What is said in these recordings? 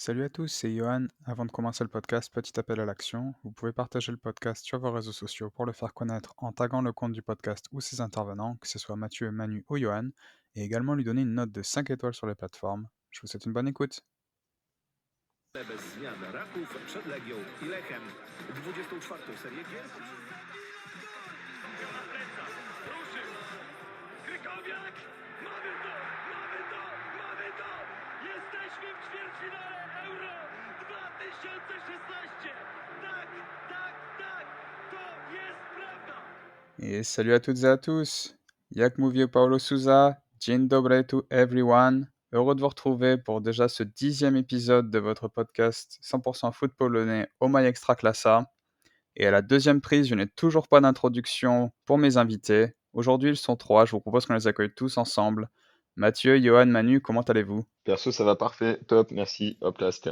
Salut à tous, c'est Johan. Avant de commencer le podcast, petit appel à l'action. Vous pouvez partager le podcast sur vos réseaux sociaux pour le faire connaître en taguant le compte du podcast ou ses intervenants, que ce soit Mathieu, Manu ou Johan, et également lui donner une note de 5 étoiles sur les plateformes. Je vous souhaite une bonne écoute. Bez zmian Raków przed Legią i Lechem. 24. serię gier. Na plecach, ruszył, Krykowiak, mamy to, mamy to, mamy to! Jesteśmy w ćwierćfinale Euro 2016! Tak, tak, tak, to jest prawda! Et salut à toutes et à tous. Jak mówił Paulo Souza, dzień dobry to everyone. Heureux de vous retrouver pour déjà ce 10e épisode de votre podcast 100% foot polonais au My Extraclassa. Et à la deuxième prise, je n'ai toujours pas d'introduction pour mes invités. Aujourd'hui, ils sont trois. Je vous propose qu'on les accueille tous ensemble. Mathieu, Johan, Manu, comment allez-vous? Perso, ça va parfait, top, merci. Hop là, c'était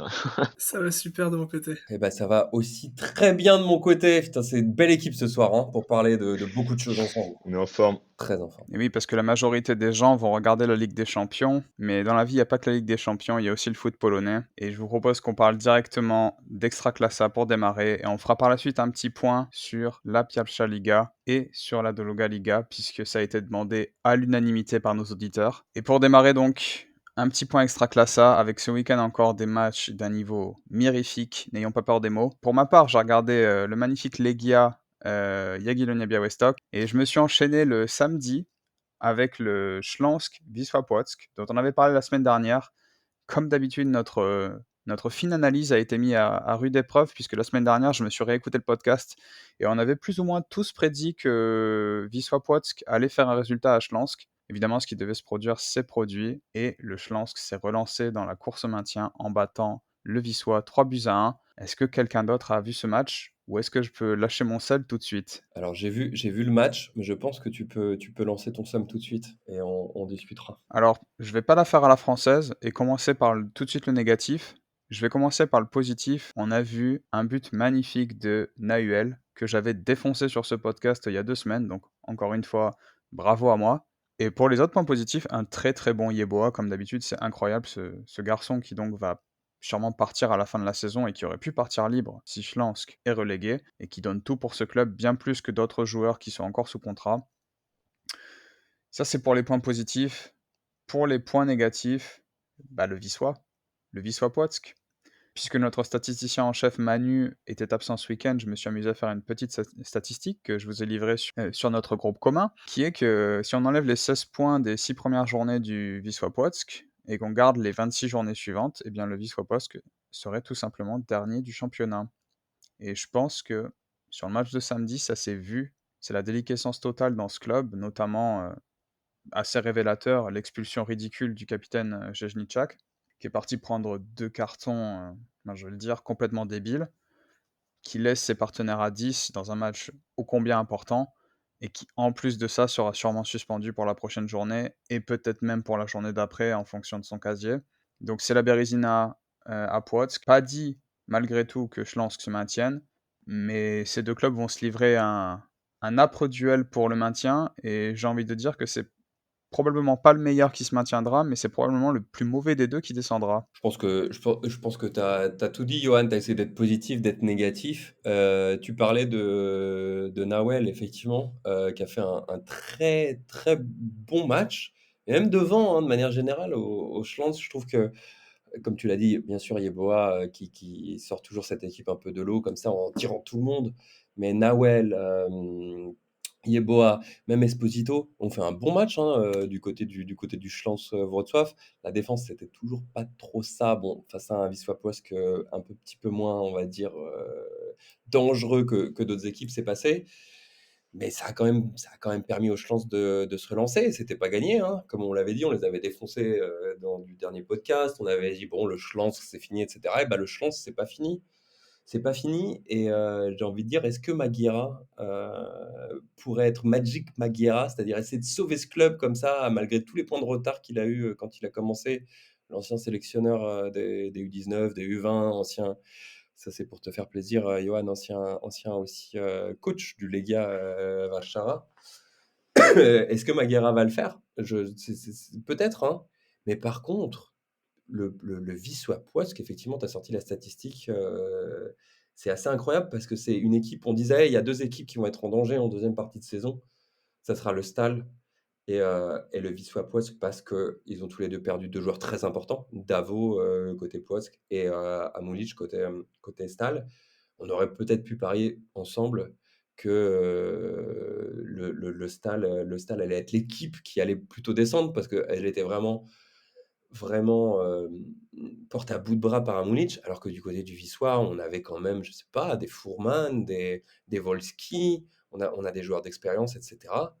Ça va super de mon côté. Eh ben, ça va aussi très bien de mon côté. Putain, c'est une belle équipe ce soir pour parler de beaucoup de choses ensemble. On est en forme. Très en forme. Et oui, parce que la majorité des gens vont regarder la Ligue des Champions, mais dans la vie, il n'y a pas que la Ligue des Champions, il y a aussi le foot polonais. Et je vous propose qu'on parle directement d'Extraclassa pour démarrer, et on fera par la suite un petit point sur la Pierwsza Liga et sur la Doluga Liga, puisque ça a été demandé à l'unanimité par nos auditeurs. Et pour démarrer donc, un petit point Extraclassa, avec ce week-end encore des matchs d'un niveau mirifique, n'ayons pas peur des mots. Pour ma part, j'ai regardé le magnifique Legia Jagiellonia Białystok, et je me suis enchaîné le samedi avec le Śląsk Wisła Płock, dont on avait parlé la semaine dernière. Comme d'habitude, notre fine analyse a été mise à rude épreuve, puisque la semaine dernière, je me suis réécouté le podcast, et on avait plus ou moins tous prédit que Wisła Płock allait faire un résultat à Śląsk. Évidemment, ce qui devait se produire s'est produit, et le Śląsk s'est relancé dans la course au maintien en battant le Wisła 3-1. Est-ce que quelqu'un d'autre a vu ce match, ou est-ce que je peux lâcher mon sel tout de suite? Alors, j'ai vu le match, mais je pense que tu peux lancer ton somme tout de suite et on discutera. Alors, je vais pas la faire à la française et commencer par tout de suite le négatif. Je vais commencer par le positif. On a vu un but magnifique de Nahuel que j'avais défoncé sur ce podcast il y a 2 semaines. Donc, encore une fois, bravo à moi. Et pour les autres points positifs, un très très bon Yeboah. Comme d'habitude, c'est incroyable ce garçon qui donc va sûrement partir à la fin de la saison et qui aurait pu partir libre si Śląsk est relégué et qui donne tout pour ce club bien plus que d'autres joueurs qui sont encore sous contrat. Ça, c'est pour les points positifs. Pour les points négatifs, le Wisła Płock. Puisque notre statisticien en chef Manu était absent ce week-end, je me suis amusé à faire une petite statistique que je vous ai livrée sur notre groupe commun, qui est que si on enlève les 16 points des 6 premières journées du Wisła Płock et qu'on garde les 26 journées suivantes, eh bien le Wisła Płock serait tout simplement dernier du championnat. Et je pense que sur le match de samedi, ça s'est vu. C'est la déliquescence totale dans ce club, notamment assez révélateur, l'expulsion ridicule du capitaine Jezniczak, qui est parti prendre 2 cartons, je vais le dire, complètement débiles, qui laisse ses partenaires à 10 dans un match ô combien important, et qui, en plus de ça, sera sûrement suspendu pour la prochaine journée, et peut-être même pour la journée d'après, en fonction de son casier. Donc c'est la Bérésina à Płock. Pas dit, malgré tout, que Śląsk se maintienne, mais ces deux clubs vont se livrer un âpre duel pour le maintien, et j'ai envie de dire que c'est probablement pas le meilleur qui se maintiendra, mais c'est probablement le plus mauvais des deux qui descendra. Je pense que tu as tout dit, Johan. Tu as essayé d'être positif, d'être négatif. Tu parlais de Nawel, effectivement, qui a fait un très, très bon match. Et même devant, de manière générale, au Schlanz, je trouve que, comme tu l'as dit, bien sûr, Yeboah qui sort toujours cette équipe un peu de l'eau, comme ça, en tirant tout le monde. Mais Nawel, Yeboah, même Esposito ont fait un bon match du côté du Schlanz Wrocław. La défense, c'était toujours pas trop ça. Bon, face à un Wisła Płock un petit peu moins, on va dire, dangereux que d'autres équipes, c'est passé. Mais ça a quand même permis aux Schlanz de se relancer. C'était pas gagné, hein. Comme on l'avait dit, on les avait défoncés dans du dernier podcast. On avait dit, bon, le Schlanz, c'est fini, etc. Et bah, le Schlanz, c'est pas fini. C'est pas fini. Et j'ai envie de dire, est-ce que Maguera pourrait être Magic Maguera, c'est-à-dire essayer de sauver ce club comme ça, malgré tous les points de retard qu'il a eu quand il a commencé, l'ancien sélectionneur des U19, des U20, ancien, ça c'est pour te faire plaisir, Johan, ancien aussi coach du Legia Warszawa. Est-ce que Maguera va le faire? Peut-être, hein. Mais par contre, le Wisła Płock, effectivement, tu as sorti la statistique, c'est assez incroyable parce que c'est une équipe, on disait, il y a 2 équipes qui vont être en danger en deuxième partie de saison. Ça sera le Stal et le Wisła Płock parce qu'ils ont tous les 2 perdu 2 joueurs très importants, Davo, côté Płock et Hamulic côté Stal. On aurait peut-être pu parier ensemble que, le Stal allait être l'équipe qui allait plutôt descendre parce qu'elle était vraiment, portée à bout de bras par Hamulic, alors que du côté du Wisła, on avait quand même, je sais pas, des Fuhrmann, des Wolski, on a des joueurs d'expérience et cetera.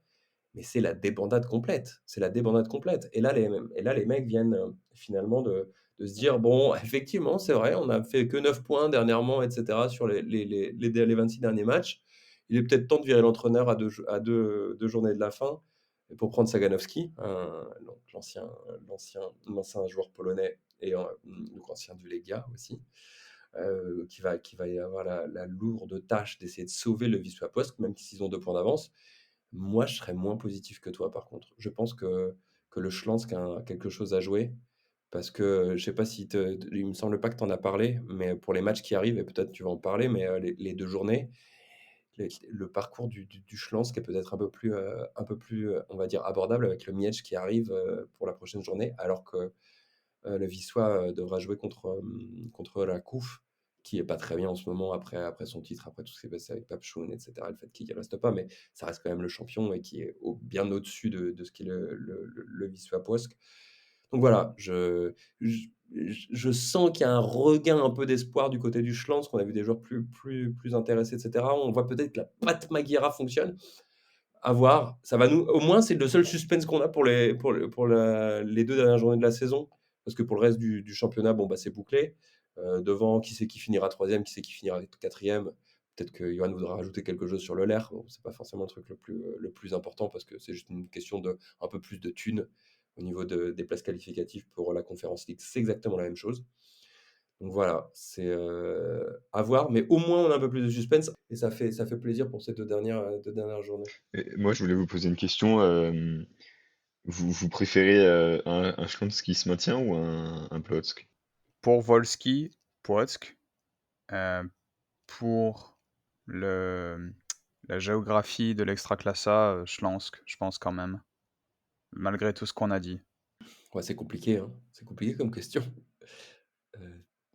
Mais c'est la débandade complète, c'est la débandade complète et là les mecs viennent, finalement de se dire: «Bon, effectivement, c'est vrai, on a fait que 9 points dernièrement et cetera sur les 26 derniers matchs. Il est peut-être temps de virer l'entraîneur à deux journées de la fin pour prendre Saganowski», donc l'ancien joueur polonais et donc ancien du Legia aussi, qui va y avoir la lourde tâche d'essayer de sauver le Wisła Płock, même s'ils ont 2 points d'avance. Moi, je serais moins positif que toi, par contre. Je pense que le Schlensk a quelque chose à jouer parce que je sais pas si il me semble pas que tu en as parlé, mais pour les matchs qui arrivent, et peut-être tu vas en parler, mais les 2 journées, le parcours du Schlensk est peut-être un peu plus, on va dire, abordable avec le Miedź qui arrive pour la prochaine journée, alors que le Wisła devra jouer contre la Kuf, qui est pas très bien en ce moment après son titre, après tout ce qui s'est passé avec Papchoun, etc. Le fait qu'il ne reste pas, mais ça reste quand même le champion et qui est bien au-dessus de ce qu'est le Wisła Płock. Donc voilà, je sens qu'il y a un regain un peu d'espoir du côté du Schlensk, qu'on a vu des joueurs plus intéressés, etc. On voit peut-être que la patte Maguire fonctionne. À voir. Ça va nous. Au moins, c'est le seul suspense qu'on a pour les 2 dernières journées de la saison. Parce que pour le reste du championnat, bon, bah, c'est bouclé. Devant, qui c'est qui finira troisième, qui c'est qui finira quatrième. Peut-être que Johan voudra rajouter quelque chose sur le LER. Bon, c'est pas forcément le truc le plus important parce que c'est juste une question de un peu plus de thunes au niveau des places qualificatives pour la Conference League. C'est exactement la même chose. Donc voilà, c'est à voir, mais au moins on a un peu plus de suspense et ça fait plaisir pour ces 2 dernières journées. Et moi, je voulais vous poser une question. Vous préférez un Schloms qui se maintient ou un Plotzk? Pour Wolski, Płock, pour le la géographie de l'Extraclassa, Schlensk, je pense quand même, malgré tout ce qu'on a dit. Ouais, c'est compliqué, hein. C'est compliqué comme question.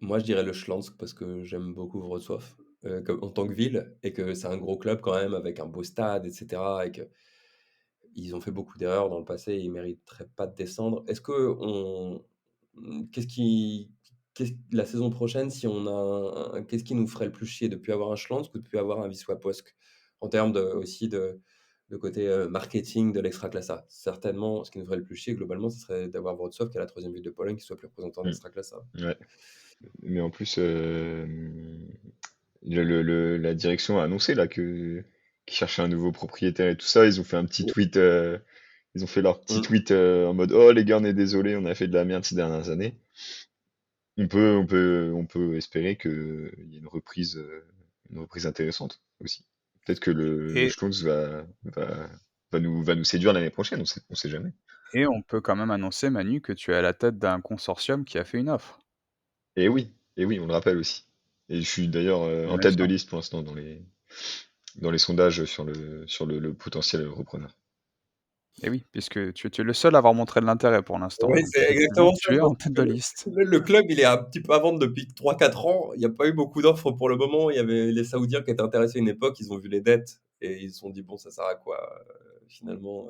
Moi, je dirais le Schlensk parce que j'aime beaucoup Wrocław, en tant que ville et que c'est un gros club quand même avec un beau stade et cetera et qu'ils ont fait beaucoup d'erreurs dans le passé et ils mériteraient pas de descendre. Est-ce qu'on qu'est-ce qui la saison prochaine, si on a qu'est-ce qui nous ferait le plus chier? De plus avoir un Schlensk ou de plus avoir un Wisła Płock? En termes aussi de côté, marketing de l'Extraclassa. Certainement, ce qui nous ferait le plus chier globalement, ce serait d'avoir Wrocław, qui est la troisième ville de Pologne, qui soit plus représentée en Mm. Extraclassa. Ouais. Mais en plus, la direction a annoncé là qu'ils cherchaient un nouveau propriétaire et tout ça. Ils ont fait un petit tweet. Ils ont fait leur petit Mmh. tweet en mode «Oh les gars, on est désolé, on a fait de la merde ces dernières années». On peut espérer qu'il y ait une reprise intéressante aussi. Peut-être que le Et Schlons va nous séduire l'année prochaine, on sait jamais. et on peut quand même annoncer, Manu, que tu es à la tête d'un consortium qui a fait une offre. Et oui, on le rappelle aussi. Et je suis d'ailleurs en Bien tête de sûr. liste pour l'instant dans les sondages sur le potentiel repreneur. Et oui, puisque tu es le seul à avoir montré de l'intérêt pour l'instant, Oui, donc c'est effectivement, exactement ça. tu es Donc, en tête de liste. le club, il est un petit peu à vendre depuis 3-4 ans. Il n'y a pas eu beaucoup d'offres pour le moment. Il y avait les Saoudiens qui étaient intéressés à une époque. Ils ont vu les dettes et ils se sont dit, bon, ça sert à quoi, finalement,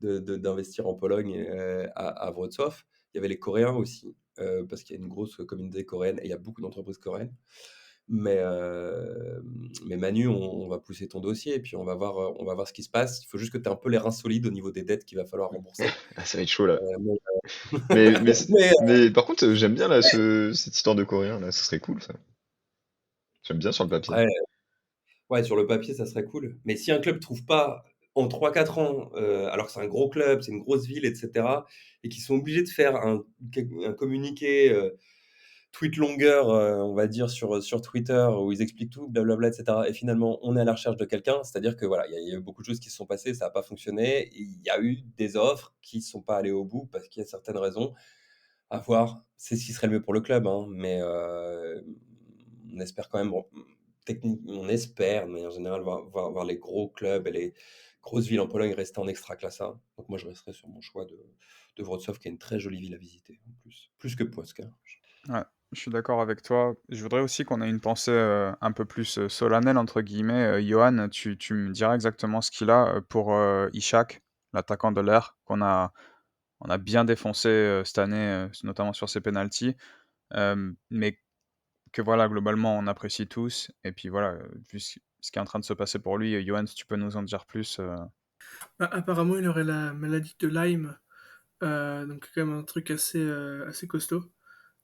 d'investir en Pologne à Wrocław. Il y avait les Coréens aussi, parce qu'il y a une grosse communauté coréenne et il y a beaucoup d'entreprises coréennes. Mais Manu, on va pousser ton dossier et puis on va voir ce qui se passe. Il faut juste que tu aies un peu les reins solides au niveau des dettes qu'il va falloir rembourser. Ah, ça va être chaud là. Mais, Mais, mais, mais, mais par contre, j'aime bien là cette histoire de coréen là, ça serait cool ça. J'aime bien sur le papier. après, ouais, sur le papier, ça serait cool. Mais si un club trouve pas en 3-4 ans, alors que c'est un gros club, c'est une grosse ville, etc., et qu'ils sont obligés de faire un communiqué, tweet longueur, on va dire, sur Twitter, où ils expliquent tout, blablabla, etc., et finalement, on est à la recherche de quelqu'un, c'est-à-dire que voilà, il y a eu beaucoup de choses qui se sont passées, ça n'a pas fonctionné. Il y a eu des offres qui ne sont pas allées au bout parce qu'il y a certaines raisons. À voir. C'est ce qui serait le mieux pour le club, hein, mais on espère quand même, bon, on espère, mais en général, voir les gros clubs et les grosses villes en Pologne rester en Ekstraklasa. Donc moi, je resterai sur mon choix de Wrocław, qui est une très jolie ville à visiter, en plus que Płock, hein. Ouais, je suis d'accord avec toi. Je voudrais aussi qu'on ait une pensée, un peu plus, «solennelle» entre guillemets. Yohan, tu me diras exactement ce qu'il a, pour, Ishak, l'attaquant de l'Air on a bien défoncé, cette année, notamment sur ses pénaltys. Mais que voilà, globalement, on apprécie tous et puis voilà, vu ce qui est en train de se passer pour lui, Yohan, si tu peux nous en dire plus, Bah, apparemment, il aurait la maladie de Lyme, donc quand même un truc assez costaud.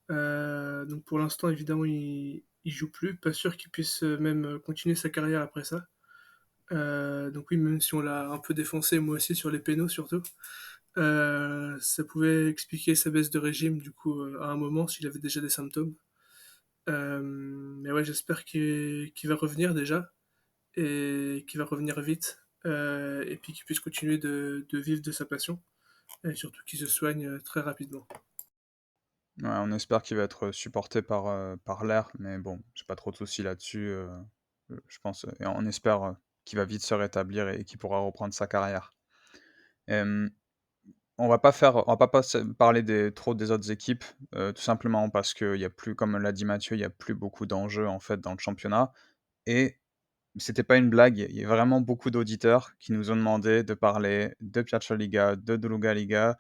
Donc pour l'instant, évidemment, il joue plus. Pas sûr qu'il puisse même continuer sa carrière après ça. Donc oui, même si on l'a un peu défoncé, moi aussi, sur les pénaux surtout, ça pouvait expliquer sa baisse de régime, du coup, à un moment, s'il avait déjà des symptômes. Mais ouais, j'espère qu'il va revenir déjà, et qu'il va revenir vite, et puis qu'il puisse continuer de vivre de sa passion, et surtout qu'il se soigne très rapidement. ouais, on espère qu'il va être supporté par l'Air, mais bon, j'ai pas trop de soucis là-dessus, je pense, et on espère, qu'il va vite se rétablir et qu'il pourra reprendre sa carrière. Hem, on va pas parler trop des autres équipes, tout simplement parce qu'il y a plus, comme l'a dit Mathieu, il y a plus beaucoup d'enjeux, en fait, dans le championnat et c'était pas une blague, il y a vraiment beaucoup d'auditeurs qui nous ont demandé de parler de Piazzoliga, de Druga Liga.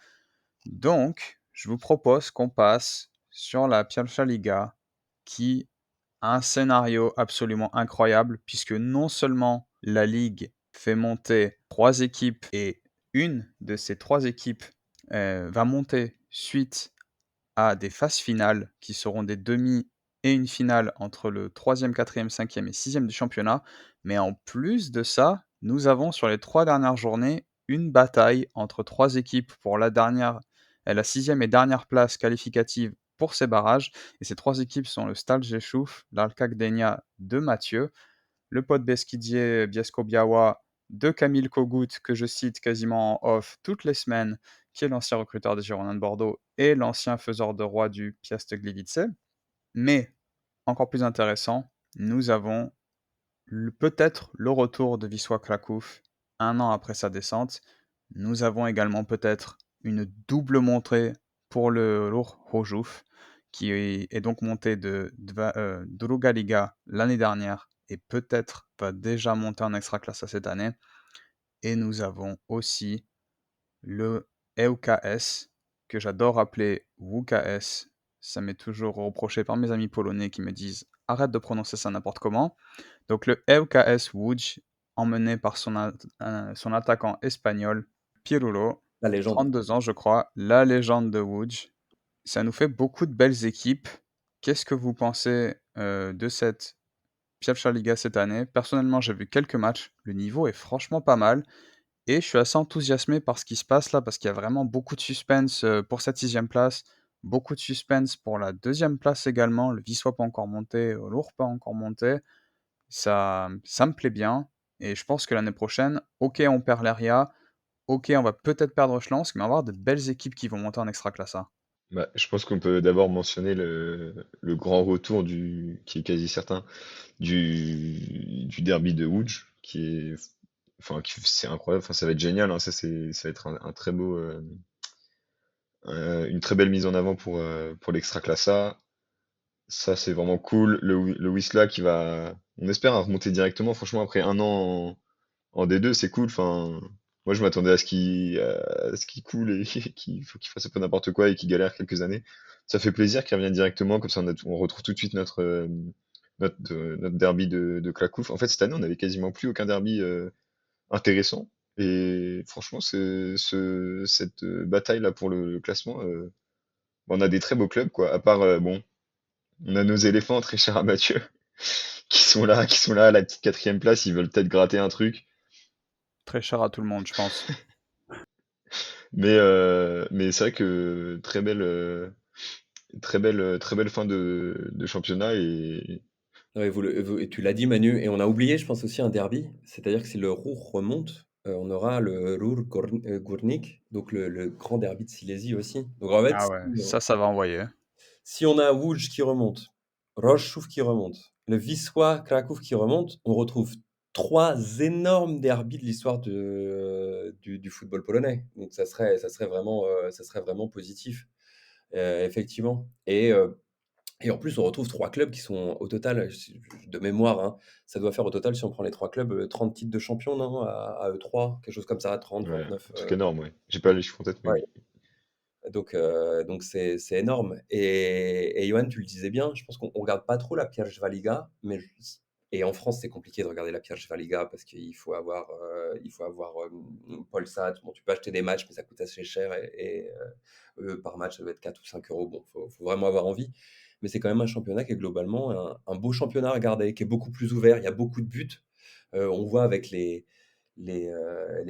Donc, je vous propose qu'on passe sur la Piazzoliga qui a un scénario absolument incroyable puisque non seulement la ligue fait monter 3 équipes et une de ces 3 équipes, va monter suite à des phases finales qui seront des demi et une finale entre le troisième, quatrième, cinquième et sixième du championnat. Mais en plus de ça, nous avons sur les 3 dernières journées une bataille entre 3 équipes pour la sixième et dernière place qualificative pour ces barrages. Et ces 3 équipes sont le Stal Rzeszów, l'Arka Gdynia de Mathieu, le Pod Beskidzie Bielsko-Biała de Camille Kogut, que je cite quasiment en off toutes les semaines, qui est l'ancien recruteur des Girondins de Bordeaux et l'ancien faiseur de roi du Piast Gliwice. Mais, encore plus intéressant, nous avons peut-être le retour de Wisła Kraków un an après sa descente. Nous avons également peut-être une double montée pour le Ruch Chorzów, qui est donc monté de Druga Liga l'année dernière et peut-être va déjà monter en Extraklasa cette année. Et nous avons aussi le ŁKS, que j'adore appeler WKS. Ça m'est toujours reproché par mes amis polonais qui me disent arrête de prononcer ça n'importe comment. Donc le ŁKS Łódź, emmené par son attaquant espagnol, Pirulo, La légende. 32 ans je crois, la légende de Łódź. Ça nous fait beaucoup de belles équipes. Qu'est-ce que vous pensez de cette Pierwsza Liga cette année? Personnellement, j'ai vu quelques matchs. Le niveau est franchement pas mal. Et je suis assez enthousiasmé par ce qui se passe là, parce qu'il y a vraiment beaucoup de suspense pour cette sixième place. Beaucoup de suspense pour la deuxième place également. Le Wisła pas encore monté, l'Our pas encore monté. Ça me plaît bien. Et je pense que l'année prochaine, ok, on perd l'Aria. Ok, on va peut-être perdre Schlansk, mais on va avoir de belles équipes qui vont monter en Extraclassa. Bah, je pense qu'on peut d'abord mentionner le grand retour qui est quasi certain, du derby de Łódź, c'est incroyable, enfin, ça va être génial, hein, ça va être un très beau, une très belle mise en avant pour l'Extraclassa. Ça, c'est vraiment cool. Le Wisla on espère remonter directement. Franchement, après un an en D2, c'est cool. Enfin, moi, je m'attendais à ce qu'il coule et qu'il fasse un peu n'importe quoi et qu'il galère quelques années. Ça fait plaisir qu'il revienne directement. Comme ça, on retrouve tout de suite notre derby de Klakouf. En fait, cette année, on avait quasiment plus aucun derby intéressant. Et franchement, cette bataille-là pour le classement, on a des très beaux clubs, quoi. À part, bon, on a nos éléphants très chers à Mathieu, qui sont là à la petite quatrième place. Ils veulent peut-être gratter un truc. Très cher à tout le monde, je pense. Mais c'est vrai que très belle fin de championnat et Ouais, et tu l'as dit Manu, et on a oublié, je pense aussi un derby, c'est-à-dire que si le Ruch remonte, on aura le Ruhr Górnik, donc le grand derby de Silésie aussi. Donc en fait, Ah ouais, ça va envoyer, hein. si on a Łódź qui remonte, Rzeszów qui remonte, le Wisła Cracovie qui remonte, on retrouve 3 énormes derbys de l'histoire du football polonais. Donc ça serait vraiment positif, effectivement. Et en plus, on retrouve 3 clubs qui sont au total, de mémoire, hein, ça doit faire au total, si on prend les 3 clubs, 30 titres de champion, non? À eux 3, quelque chose comme ça, 30, Ouais, 29, un truc énorme, ouais. J'ai pas les chiffres en tête, mais ouais. oui. Donc c'est énorme. Et Johan, tu le disais bien, je pense qu'on regarde pas trop la Pierwszwa mais et en France, c'est compliqué de regarder la Pierwszwa parce il faut avoir Polsat. Bon, tu peux acheter des matchs, mais ça coûte assez cher par match, ça doit être 4 ou 5 euros. Bon, faut vraiment avoir envie. Mais c'est quand même un championnat qui est globalement un beau championnat à regarder, qui est beaucoup plus ouvert. Il y a beaucoup de buts. On voit avec les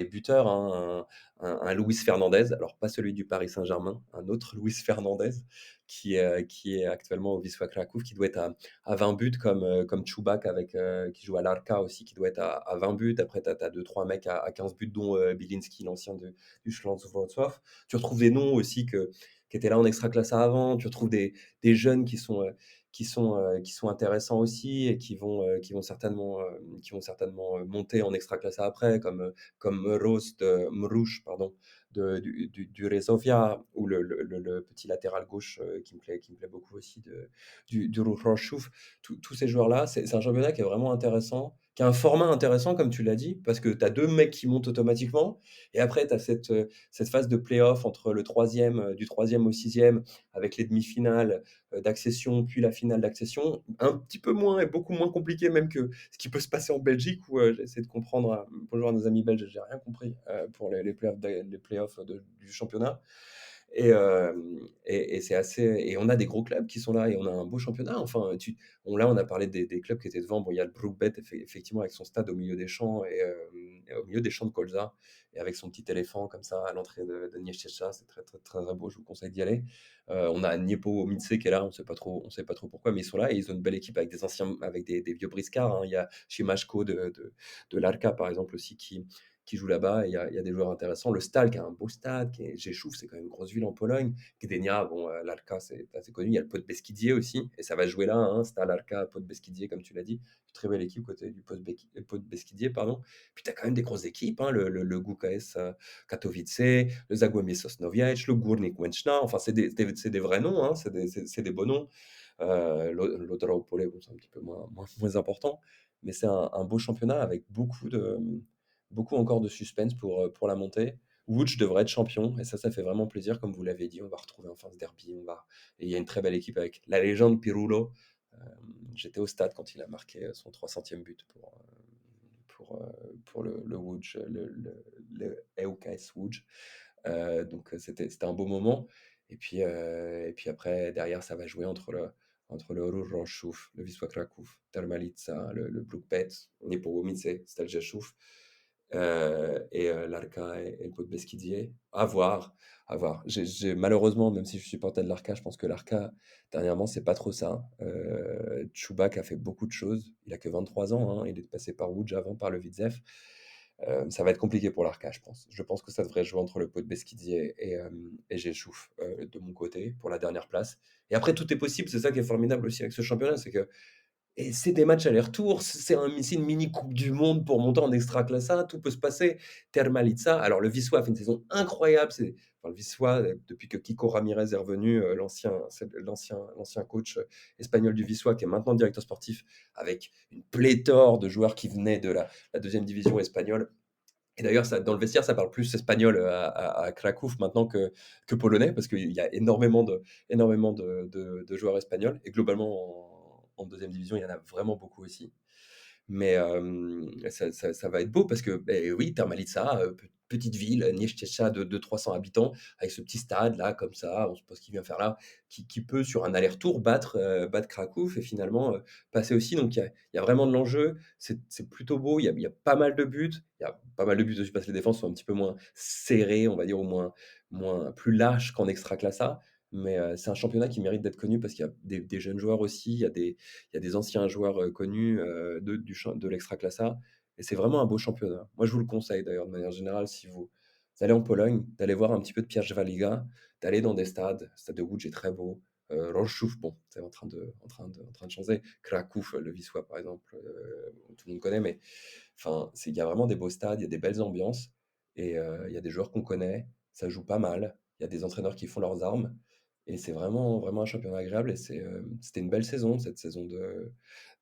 buteurs, hein, un Luis Fernandez, alors pas celui du Paris Saint-Germain, un autre Luis Fernandez qui est actuellement au Wisła Cracovie, qui doit être à 20 buts comme Čubak qui joue à l'Arka aussi, qui doit être à 20 buts. Après, tu as 2-3 mecs à 15 buts, dont Bilinski, l'ancien du Śląsk Wrocław. Tu retrouves des noms aussi qui étaient là en Extraclasa avant. Tu retrouves des jeunes qui sont intéressants aussi et qui vont certainement monter en Extraclasa après, comme Mrusz, pardon, du Rezovia, ou le petit latéral gauche qui me plaît beaucoup aussi du Ruch Chouf. Tous ces joueurs-là, c'est un championnat qui est vraiment intéressant, qui a un format intéressant, comme tu l'as dit, parce que tu as 2 mecs qui montent automatiquement, et après tu as cette phase de play-off entre du troisième au sixième, avec les demi-finales d'accession, puis la finale d'accession, un petit peu moins et beaucoup moins compliqué même que ce qui peut se passer en Belgique, où j'essaie de comprendre. Bonjour à nos amis belges, j'ai rien compris pour les playoffs du championnat. Et c'est assez. Et on a des gros clubs qui sont là et on a un beau championnat. Enfin, là, on a parlé des clubs qui étaient devant. Bon, il y a le Brookbet, effectivement, avec son stade au milieu des champs et au milieu des champs de colza, et avec son petit éléphant comme ça à l'entrée de Nieszczecha. C'est très, très, très, très beau. Je vous conseille d'y aller. On a Niepołomice qui est là. On sait pas trop pourquoi, mais ils sont là et ils ont une belle équipe avec des vieux briscards, hein. Il y a Shimashko de l'Arka, par exemple, aussi, qui joue là-bas. Et il y a des joueurs intéressants. Le Stal, qui a un beau stade, qui est Rzeszów, c'est quand même une grosse ville en Pologne. Gdynia, bon, l'Arka, c'est assez connu. Il y a le Podbeskidzie aussi, et ça va jouer là, hein, Stal, Arka, Podbeskidzie, comme tu l'as dit. Une très belle équipe côté du Podbeskidzie, pardon. Puis tu as quand même des grosses équipes, hein, le GUKS Katowice, le Zagłębie Sosnowiec, le Górnik Łęczna. Enfin, c'est des vrais noms, hein, c'est des beaux noms. L'Odra Opole, bon, c'est un petit peu moins important, mais c'est un beau championnat avec beaucoup encore de suspense pour la montée. Łódź devrait être champion, et ça fait vraiment plaisir, comme vous l'avez dit. On va retrouver enfin ce derby. Et il y a une très belle équipe avec la légende Pirulo. Euh, J'étais au stade quand il a marqué son 300e but pour le Łódź, le ŁKS Łódź. Donc c'était un beau moment. Et puis après, derrière, ça va jouer entre le Ruch Chouf, le Wisła Kraków, Termalica, le Brookbet, Niepołomice, Stal Rzeszów, l'Arka et le Podbeskidzie. À voir, à voir. Malheureusement, même si je suis supporter de l'Arka, je pense que l'Arka, dernièrement, c'est pas trop ça. Čubak a fait beaucoup de choses. Il a que 23 ans, hein. Il est passé par Łódź avant, par le Widzew. Ça va être compliqué pour l'Arka, je pense. Je pense que ça devrait jouer entre le Podbeskidzie et Rzeszów, de mon côté, pour la dernière place. Et après, tout est possible. C'est ça qui est formidable aussi avec ce championnat, c'est que c'est des matchs aller-retour, c'est une mini coupe du monde pour monter en Extraclasa, tout peut se passer. Termalica, alors le Wisła a fait une saison incroyable. Le Wisła, depuis que Kiko Ramirez est revenu, l'ancien coach espagnol du Wisła, qui est maintenant directeur sportif, avec une pléthore de joueurs qui venaient de la deuxième division espagnole. Et d'ailleurs, dans le vestiaire, ça parle plus espagnol à Cracovie maintenant que polonais, parce qu'il y a énormément de joueurs espagnols. Et globalement, en deuxième division, il y en a vraiment beaucoup aussi. Mais ça va être beau parce que, oui, Termalica, petite ville, Nieszczecha de 300 habitants, avec ce petit stade là, comme ça, on se pose ce qu'il vient faire là, qui peut, sur un aller-retour, battre Cracovie et finalement passer aussi. Donc il y a vraiment de l'enjeu, c'est plutôt beau, il y a pas mal de buts, il y a pas mal de buts aussi parce que les défenses sont un petit peu moins serrées, on va dire, ou plus lâches qu'en Extraclasa. Mais c'est un championnat qui mérite d'être connu parce qu'il y a des jeunes joueurs aussi, il y a des anciens joueurs connus de l'Extraclasa. et c'est vraiment un beau championnat. Moi, je vous le conseille d'ailleurs de manière générale, si vous allez en Pologne, d'aller voir un petit peu de Pierre-Waliga, d'aller dans des stades. Le stade de Łódź est très beau. Roszów, bon, c'est en train de changer. Kraków, le Wisła par exemple, tout le monde connaît, mais enfin, il y a vraiment des beaux stades, il y a des belles ambiances, et il y a des joueurs qu'on connaît, ça joue pas mal, il y a des entraîneurs qui font leurs armes, et c'est vraiment, vraiment un championnat agréable, et c'était une belle saison, cette saison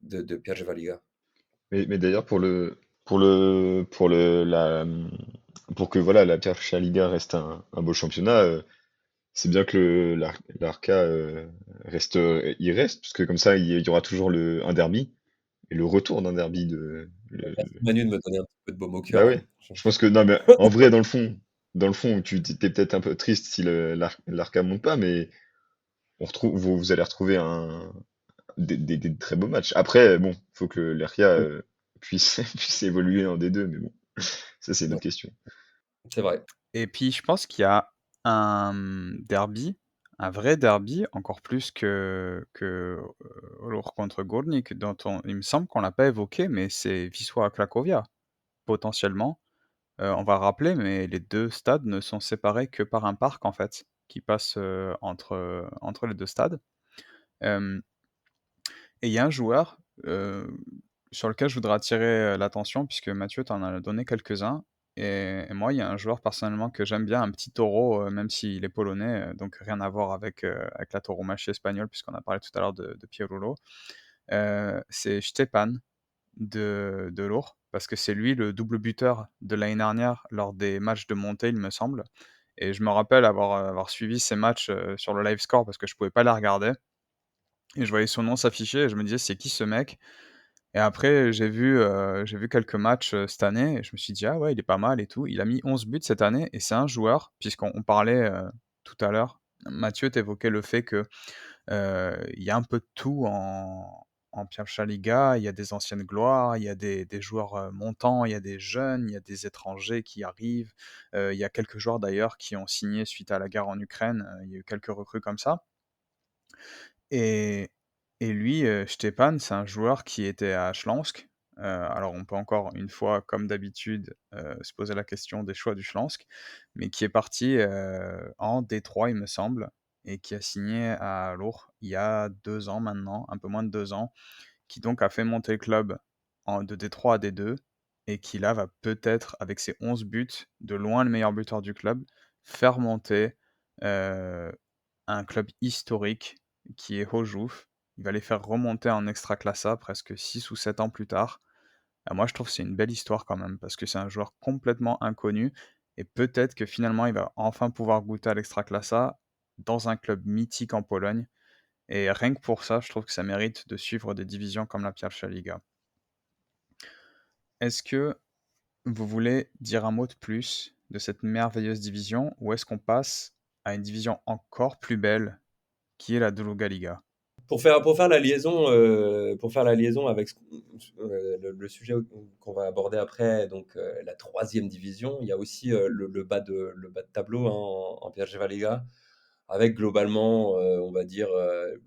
de Pierre-Waliga. Mais d'ailleurs, pour que voilà, la Pierwsza Liga reste un beau championnat, c'est bien que l'Arca reste, il reste, parce que comme ça, il y aura toujours un derby, et le retour d'un derby Merci Manu de me donner un petit peu de baume au Bah cœur, ouais. hein. Je pense que, non, mais en vrai, dans le fond, tu t'es peut-être un peu triste si l'Arca monte pas, mais vous allez retrouver des très beaux matchs. Après, bon, faut que l'Arca puisse, puisse évoluer en D2, mais bon, ça, c'est une Ouais, autre question. c'est vrai. Et puis je pense qu'il y a un derby, un vrai derby, encore plus que Ruch contre Górnik, dont il me semble qu'on l'a pas évoqué, mais c'est Wisła-Cracovia, potentiellement. On va rappeler, mais les 2 stades ne sont séparés que par un parc, en fait, qui passe, entre les 2 stades. Hem Et il y a un joueur, sur lequel je voudrais attirer, l'attention puisque Mathieu t'en a donné quelques-uns et moi, il y a un joueur personnellement que j'aime bien, un petit taureau, même s'il est polonais, donc rien à voir avec la tauromachie espagnole puisqu'on a parlé tout à l'heure de Pierulo. C'est Stepan de Lourdes parce que c'est lui le double buteur de l'année dernière lors des matchs de montée, il me semble, et je me rappelle avoir suivi ces matchs, sur le live score parce que je pouvais pas les regarder et je voyais son nom s'afficher et je me disais: «C'est qui ce mec?» Et après, j'ai vu quelques matchs, cette année et je me suis dit: «Ah ouais, il est pas mal et tout». Il a mis 11 buts cette année et c'est un joueur puisqu'on parlait, tout à l'heure, Mathieu, tu évoquais le fait que, il y a un peu de tout en Pierwsza Liga. Il y a des anciennes gloires, il y a des joueurs, montants, il y a des jeunes, il y a des étrangers qui arrivent. Il y a quelques joueurs d'ailleurs qui ont signé suite à la guerre en Ukraine, il y a eu quelques recrues comme ça. Et et lui, Stepan, c'est un joueur qui était à Schlansk. Alors on peut encore une fois, comme d'habitude, se poser la question des choix du Schlansk, mais qui est parti, en D3 il me semble et qui a signé à Lourdes il y a 2 ans maintenant, un peu moins de 2 ans, qui donc a fait monter le club de D3 à D2 et qui là va peut-être, avec ses 11 buts, de loin le meilleur buteur du club, faire monter, heu, un club historique qui est Chorzów. Il va les faire remonter en Ekstraklasa presque 6 ou 7 ans plus tard. Moi, je trouve que c'est une belle histoire quand même, parce que c'est un joueur complètement inconnu et peut-être que finalement, il va enfin pouvoir goûter à l'Ekstraklasa dans un club mythique en Pologne et rien que pour ça, je trouve que ça mérite de suivre des divisions comme la Pierwsza Liga. Est-ce que vous voulez dire un mot de plus de cette merveilleuse division ou est-ce qu'on passe à une division encore plus belle qui est la Druga Liga? Pour faire la liaison avec le sujet qu'on va aborder après, donc la troisième division, il y a aussi le bas de tableau, hein, en Pierwsza, avec globalement, on va dire,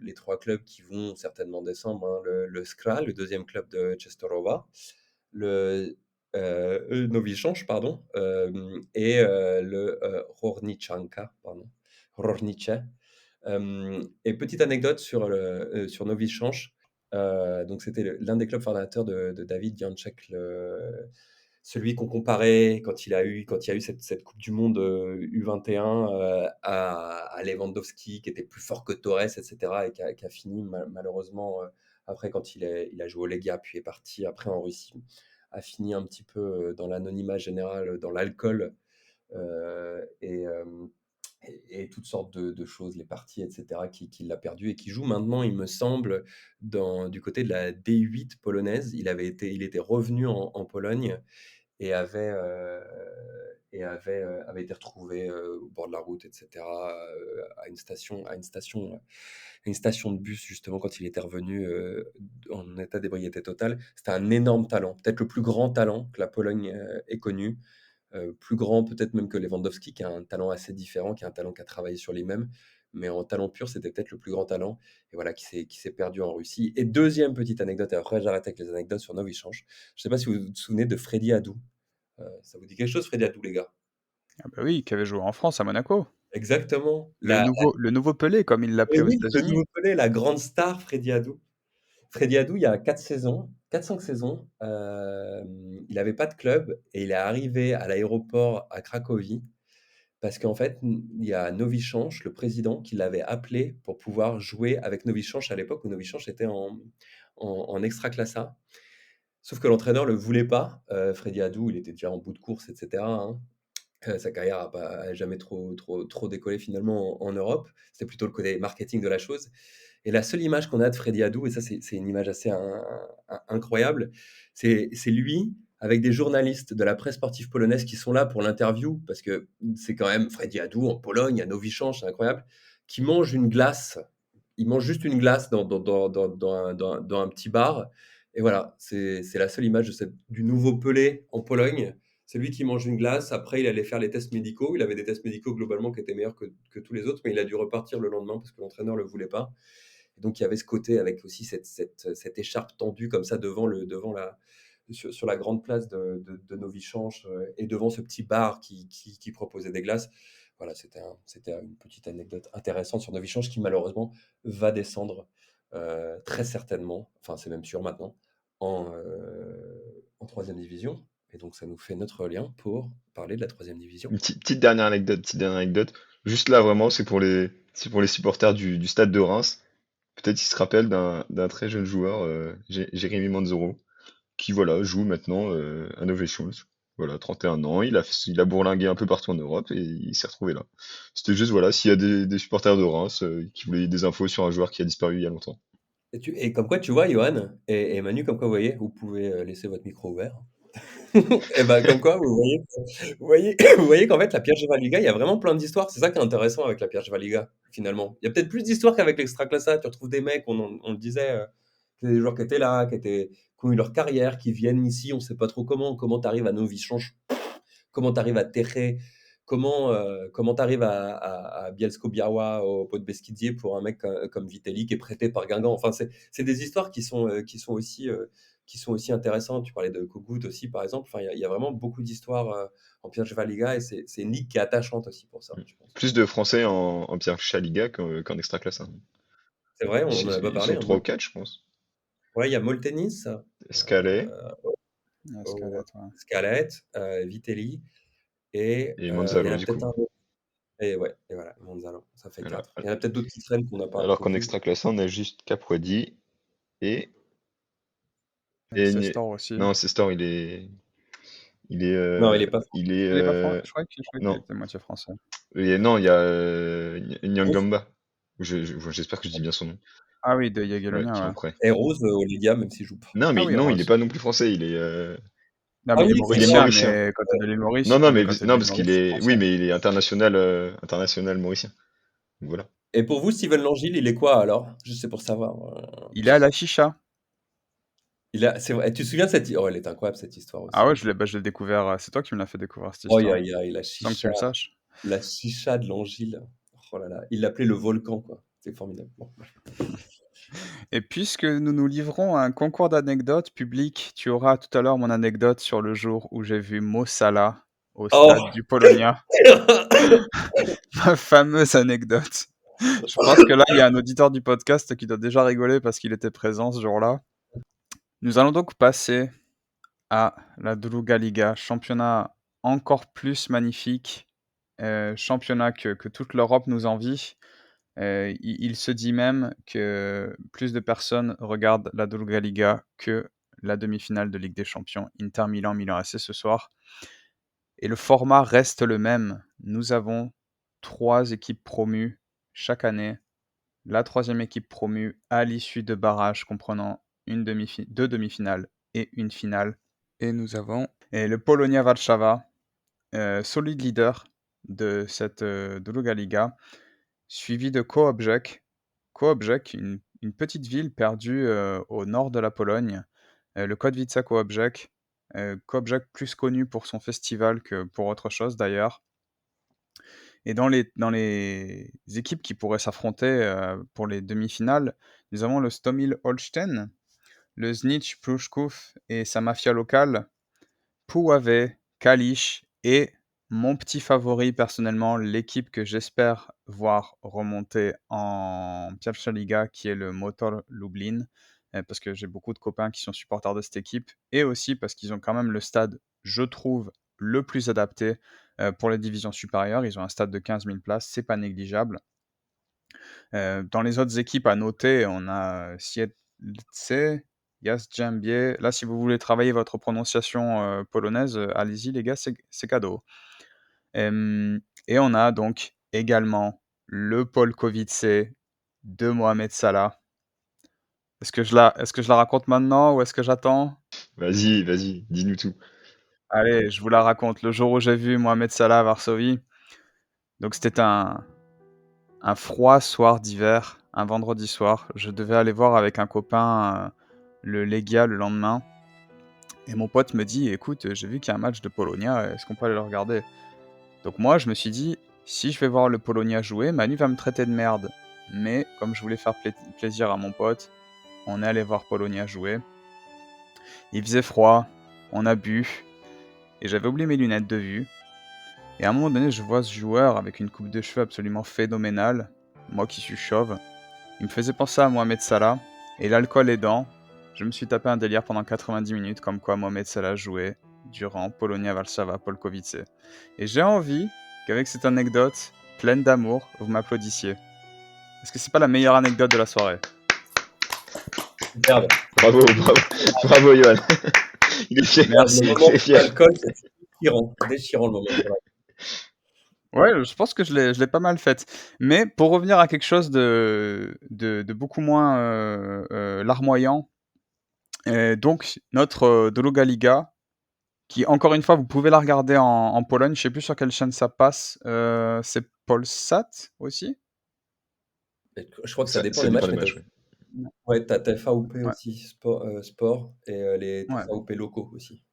les trois clubs qui vont certainement descendre, hein, le Skra, le deuxième club de Częstochowa, Nowy Sącz, pardon, et le Górnicza, pardon, Górnicze. Et petite anecdote sur Nowy Sącz, donc c'était l'un des clubs fondateurs de David Janček, celui qu'on comparait quand il y a eu cette Coupe du Monde U21 à Lewandowski, qui était plus fort que Torres, etc., et qui a fini malheureusement, après, quand il a joué au Legia, puis est parti après en Russie, a fini un petit peu dans l'anonymat général, dans l'alcool, et toutes sortes de choses, les parties, etc., qui l'a perdu et qui joue maintenant, il me semble, du côté de la D8 polonaise. Il était revenu en Pologne et avait été retrouvé au bord de la route, etc., à une station de bus, justement, quand il était revenu en état d'ébriété totale. C'était un énorme talent, peut-être le plus grand talent que la Pologne ait connu. Plus grand peut-être même que Lewandowski, qui a un talent assez différent, qui a un talent qui a travaillé sur lui-même. mais en talent pur, c'était peut-être le plus grand talent. Et voilà, qui s'est perdu en Russie. Et deuxième petite anecdote, et après j'arrête avec les anecdotes sur Novi-Change. Je ne sais pas si vous vous souvenez de Freddy Adu. Ça vous dit quelque chose, Freddy Adu, les gars? Ah bah oui, qui avait joué en France à Monaco. Exactement. Le nouveau Pelé, comme ils Et l'appelaient aux oui, le États-Unis. nouveau Pelé, la grande star Freddy Adu. Freddy Adu, il y a 4 saisons, 4-5 saisons, il n'avait pas de club et il est arrivé à l'aéroport à Cracovie parce qu'en fait, il y a Novi-Change, le président, qui l'avait appelé pour pouvoir jouer avec Novi-Change à l'époque où Novi-Change était en Extraclassa. Sauf que l'entraîneur ne le voulait pas. Freddy Adu, il était déjà en bout de course, etc., hein. Sa carrière a jamais trop décollé finalement en Europe. C'était plutôt le côté marketing de la chose. Et la seule image qu'on a de Freddy Adu, et ça c'est une image assez incroyable, c'est lui avec des journalistes de la presse sportive polonaise qui sont là pour l'interview, parce que c'est quand même Freddy Adu en Pologne, à Novi-Change, c'est incroyable, qui mange une glace. Il mange juste une glace dans un petit bar. Et voilà, c'est la seule image du nouveau Pelé en Pologne. C'est lui qui mange une glace. Après, il allait faire les tests médicaux. Il avait des tests médicaux globalement qui étaient meilleurs que tous les autres, mais il a dû repartir le lendemain parce que l'entraîneur ne le voulait pas. Et donc, il y avait ce côté avec aussi cette écharpe tendue comme ça sur la grande place de Novi-Change et devant ce petit bar qui proposait des glaces. Voilà, c'était une petite anecdote intéressante sur Novi-Change qui malheureusement va descendre très certainement, enfin c'est même sûr maintenant, en troisième division. Et donc ça nous fait notre lien pour parler de la troisième division. Une petite dernière anecdote, Juste là, vraiment, c'est pour les supporters du stade de Reims. Peut-être qu'ils se rappellent d'un très jeune joueur, Jérémy Manzoro, qui voilà, joue maintenant à Nové-Schulz. Voilà, 31 ans, il a bourlingué un peu partout en Europe et il s'est retrouvé là. C'était juste, voilà, s'il y a des supporters de Reims qui voulaient des infos sur un joueur qui a disparu il y a longtemps. Et comme quoi, tu vois, Johan et Manu, comme quoi, vous voyez, vous pouvez laisser votre micro ouvert. Et ben, comme quoi, vous voyez qu'en fait, la Pierre Liga, il y a vraiment plein d'histoires. C'est ça qui est intéressant avec la Pierre Liga, finalement. Il y a peut-être plus d'histoires qu'avec l'Extraclassa. Tu retrouves des mecs, on le disait, des joueurs qui étaient là, qui ont eu leur carrière, qui viennent ici, on ne sait pas trop comment tu arrives à Novi-Change, comment tu arrives à Terre, comment tu arrives à Bielsko-Biała, au Podbeskidzie pour un mec comme Vitelli qui est prêté par Guingamp. Enfin, c'est des histoires qui sont aussi intéressantes. Tu parlais de Kogut aussi, par exemple. Enfin, il y a vraiment beaucoup d'histoires en Pierwsza Liga et c'est une ligue qui est attachante aussi pour ça, Mm. je pense. Plus de Français en Pierwsza Liga qu'en Extraclasse, hein. C'est vrai, on n'en a pas Ils parlé, sont hein, 3 ou 4, je pense. Ouais, il y a Moltenis, Scalais Ah, au Scarlett, ouais. Scalet, Vitelli et et il y en Manzalo, a du peut-être coup. un autre. Et ouais, et voilà, Monzalo, ça fait Voilà. 4. Il y en a peut-être d'autres qui traînent qu'on n'a pas Alors trop qu'en vus. Extraclasse, on a juste Caproedi et, et C'est Ni- Store aussi. non, Sestor, il est, Non, il euh, est pas. il est, Il est pas français? Je crois qu'il non, était moitié français. non, il y a Rose. Nyangamba. J'espère que je dis bien son nom. Ah oui, de Ouais, qui Jagiellonia, est ouais. en prêt. Et Rose au Liga, même s'il joue pas. Non, Ah mais oui, non, il est Rose. pas non plus français. Non, Ah mais il est oui, Il est mauricien, mauricien. mais quand t'es de l'île Non, Maurice, non, mais mais quand t'es de non, l'île parce qu'il Maurice, c'est est, oui, français. mais il est international mauricien. Donc voilà. Et pour vous, Steven Langille, il est quoi alors? Juste c'est pour savoir. Il est à la chicha. C'est vrai. Tu te souviens de cette. Oh, elle est incroyable cette histoire Ah aussi. ouais, je l'ai découvert. C'est toi qui me l'as fait découvrir cette Oh, aïe, histoire, aïe, aïe, sans que tu le saches. la chicha de Langille. Oh là là. Il l'appelait le volcan, quoi. C'est formidable. Bon. Et puisque nous nous livrons à un concours d'anecdotes publiques, tu auras tout à l'heure mon anecdote sur le jour où j'ai vu Mo Salah au stade Oh! du Polonia. Ma fameuse anecdote. Je pense que là, il y a un auditeur du podcast qui doit déjà rigoler parce qu'il était présent ce jour-là. Nous allons donc passer à la Druga Liga, championnat encore plus magnifique, championnat que toute l'Europe nous envie. Il se dit même que plus de personnes regardent la Druga Liga que la demi-finale de Ligue des Champions, Inter Milan AC ce soir. Et le format reste le même. Nous avons 3 équipes promues chaque année. La 3e équipe promue à l'issue de barrages comprenant 2 demi-finales et une finale. Et nous avons le Polonia Warszawa, solide leader de cette Druga Liga, suivi de Kołobrzeg. Kołobrzeg, une petite ville perdue au nord de la Pologne, le Kotwica Kołobrzeg. Kołobrzeg plus connu pour son festival que pour autre chose d'ailleurs. Et dans les équipes qui pourraient s'affronter pour les demi-finales, nous avons le Stomil Holstein, le Znicz Pruszków et sa mafia locale, Puławy, Kalisz et mon petit favori personnellement, l'équipe que j'espère voir remonter en Pierwsza Liga, qui est le Motor Lublin, parce que j'ai beaucoup de copains qui sont supporters de cette équipe, et aussi parce qu'ils ont quand même le stade, je trouve, le plus adapté pour les divisions supérieures. Ils ont un stade de 15 000 places, c'est pas négligeable. Dans les autres équipes à noter, on a Siedlce, Jastrzębie. Là, si vous voulez travailler votre prononciation polonaise, allez-y les gars, c'est cadeau. Et on a donc également le Polkowice de Mohamed Salah. Est-ce que je la raconte maintenant ou est-ce que j'attends? Vas-y, dis-nous tout. Allez, je vous la raconte. Le jour où j'ai vu Mohamed Salah à Varsovie, donc c'était un froid soir d'hiver, un vendredi soir. Je devais aller voir avec un copain le Legia le lendemain. Et mon pote me dit, écoute, j'ai vu qu'il y a un match de Polonia, est-ce qu'on peut aller le regarder? Donc moi, je me suis dit, si je vais voir le Polonia jouer, Manu va me traiter de merde. Mais comme je voulais faire plaisir à mon pote, on est allé voir Polonia jouer. Il faisait froid, on a bu, et j'avais oublié mes lunettes de vue. Et à un moment donné, je vois ce joueur avec une coupe de cheveux absolument phénoménale, moi qui suis chauve. Il me faisait penser à Mohamed Salah, et l'alcool aidant, je me suis tapé un délire pendant 90 minutes comme quoi Mohamed Salah jouait durant Polonia Warszawa Polkowice. Et j'ai envie qu'avec cette anecdote pleine d'amour, vous m'applaudissiez. Est-ce que c'est pas la meilleure anecdote de la soirée? Superbe. Bravo, Johan. Il est fier. Merci. Le Il moment est fier. alcool, c'est déchirant le moment. Ouais, je pense que je l'ai pas mal faite. Mais pour revenir à quelque chose de beaucoup moins larmoyant, donc notre Doluga Liga, qui encore une fois, vous pouvez la regarder en Pologne, je sais plus sur quelle chaîne ça passe, c'est Polsat aussi? Je crois que ça dépend Ça des dépend matchs, des mais matchs, ouais. ouais, t'as FAUP Ouais, aussi, sport et les ouais. FAUP locaux aussi.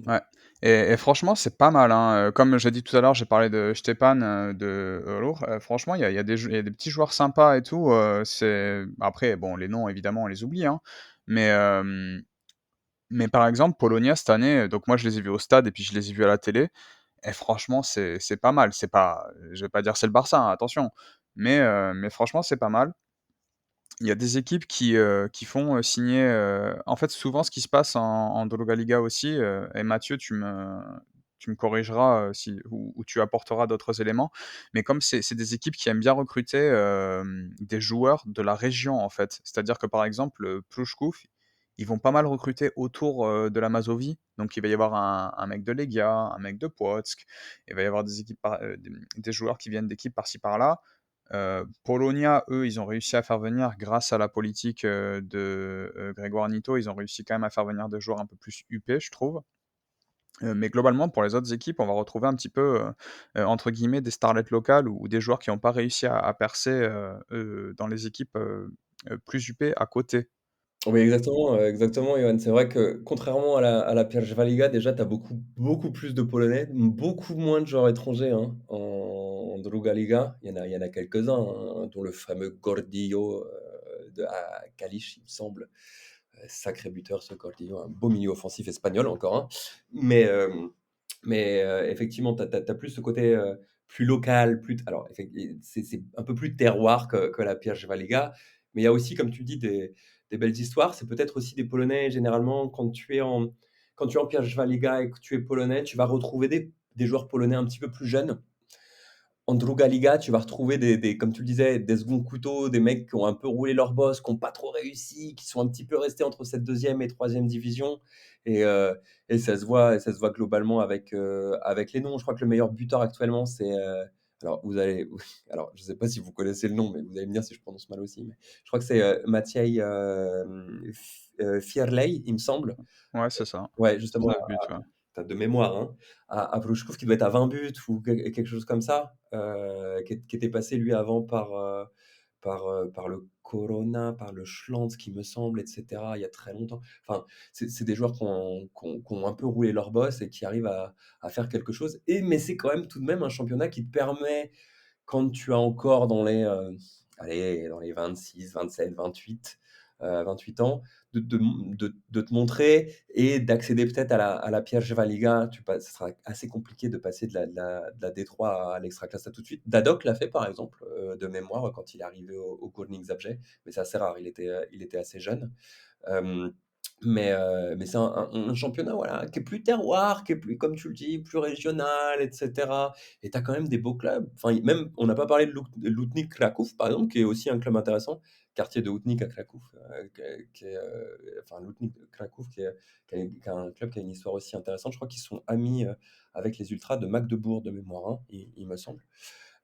Ouais, et franchement, c'est pas mal, hein, comme j'ai dit tout à l'heure, j'ai parlé de Stepan, de Ruch, franchement, il y a des petits joueurs sympas et tout, c'est après bon, les noms évidemment, on les oublie, hein, mais mais par exemple, Polonia cette année, donc moi je les ai vus au stade et puis je les ai vus à la télé et franchement, c'est pas mal. C'est pas Je vais pas dire c'est le Barça, hein, attention, mais franchement, c'est pas mal. Il y a des équipes qui font, signer, en fait, souvent, ce qui se passe en Drogaliga aussi, et Mathieu, tu me corrigeras, si ou tu apporteras d'autres éléments, mais comme c'est des équipes qui aiment bien recruter, des joueurs de la région, en fait. C'est-à-dire que, par exemple, Pruszków, ils vont pas mal recruter autour, de la Mazovie. Donc il va y avoir un mec de Legia, un mec de Płock, il va y avoir des joueurs qui viennent d'équipes par-ci par-là. Polonia, eux, ils ont réussi à faire venir, grâce à la politique de Grégoire Nito, ils ont réussi quand même à faire venir des joueurs un peu plus huppés, je trouve. Mais globalement, pour les autres équipes, on va retrouver un petit peu, entre guillemets, des starlets locales ou des joueurs qui n'ont pas réussi à percer dans les équipes plus huppées à côté. Oui, exactement, Johan. C'est vrai que contrairement à la Pierwsza déjà, tu as beaucoup plus de Polonais, beaucoup moins de joueurs étrangers hein, en Druga Liga. Il y en a quelques-uns, hein, dont le fameux Gordillo à Kalisz, il me semble. Sacré buteur, ce Gordillo, un beau milieu offensif espagnol encore. Hein. Mais effectivement, tu as plus ce côté plus local, alors c'est un peu plus terroir que la Pierwsza. Mais il y a aussi, comme tu dis, des belles histoires. C'est peut-être aussi des Polonais, généralement, quand tu es en Pierwsza et que tu es polonais, tu vas retrouver des joueurs polonais un petit peu plus jeunes. En Druga Liga, tu vas retrouver comme tu le disais, des seconds couteaux, des mecs qui ont un peu roulé leur boss, qui n'ont pas trop réussi, qui sont un petit peu restés entre cette deuxième et troisième division. Et, euh, et ça se voit globalement avec les noms. Je crois que le meilleur buteur actuellement, c'est. Alors, alors, je ne sais pas si vous connaissez le nom, mais vous allez me dire si je prononce mal aussi. Mais je crois que c'est Maciej Fierley, il me semble. Ouais, c'est ça. Ouais, C'est justement, notre but, ouais. de mémoire, hein, à Plochkov, qui doit être à 20 buts ou quelque chose comme ça, qui était passé lui avant par le Corona, par le Schlanz, qui me semble, etc., il y a très longtemps. Enfin, c'est des joueurs qui ont un peu roulé leur boss et qui arrivent à faire quelque chose. Mais c'est quand même tout de même un championnat qui te permet quand tu as encore allez, dans les 26, 27, 28 ans, de te montrer et d'accéder peut-être à la Pierwsza Liga. Ce sera assez compliqué de passer de la D3 à l'extra-classe tout de suite. Dadok l'a fait, par exemple, de mémoire, quand il est arrivé au Górnik Zabrze, mais c'est assez rare, il était assez jeune. Euh, mais c'est un championnat, voilà, qui est plus terroir, qui est plus, comme tu le dis, plus régional, etc. Et tu as quand même des beaux clubs. Enfin, même, on n'a pas parlé de Lutnik Cracovie, par exemple, qui est aussi un club intéressant. Quartier de Lutnik à Cracovie, enfin, Lutnik Cracovie, qui a un club qui a une histoire aussi intéressante. Je crois qu'ils sont amis avec les Ultras de Magdebourg de mémoire, hein, il me semble.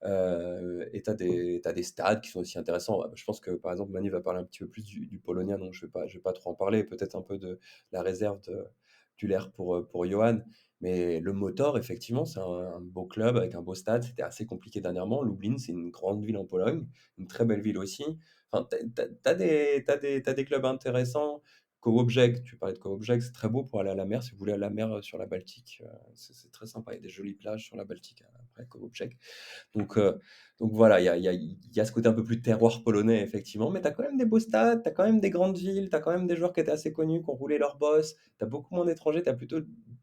Et t'as des stades qui sont aussi intéressants. Je pense que, par exemple, Manu va parler un petit peu plus du Polonia, donc je vais pas trop en parler. Peut-être un peu de la réserve du LER pour Johan. Mais le Motor, effectivement, c'est un beau club avec un beau stade. C'était assez compliqué dernièrement. Lublin, c'est une grande ville en Pologne, une très belle ville aussi. Enfin, t'as des clubs intéressants. Kołobrzeg, tu parlais de Kołobrzeg, c'est très beau pour aller à la mer. Si vous voulez à la mer sur la Baltique, c'est très sympa. Il y a des jolies plages sur la Baltique après Kołobrzeg. Donc, euh, donc voilà, il y a ce côté un peu plus terroir polonais, effectivement, mais tu as quand même des beaux stades, tu as quand même des grandes villes, tu as quand même des joueurs qui étaient assez connus, qui ont roulé leur boss, tu as beaucoup moins d'étrangers, tu as plutôt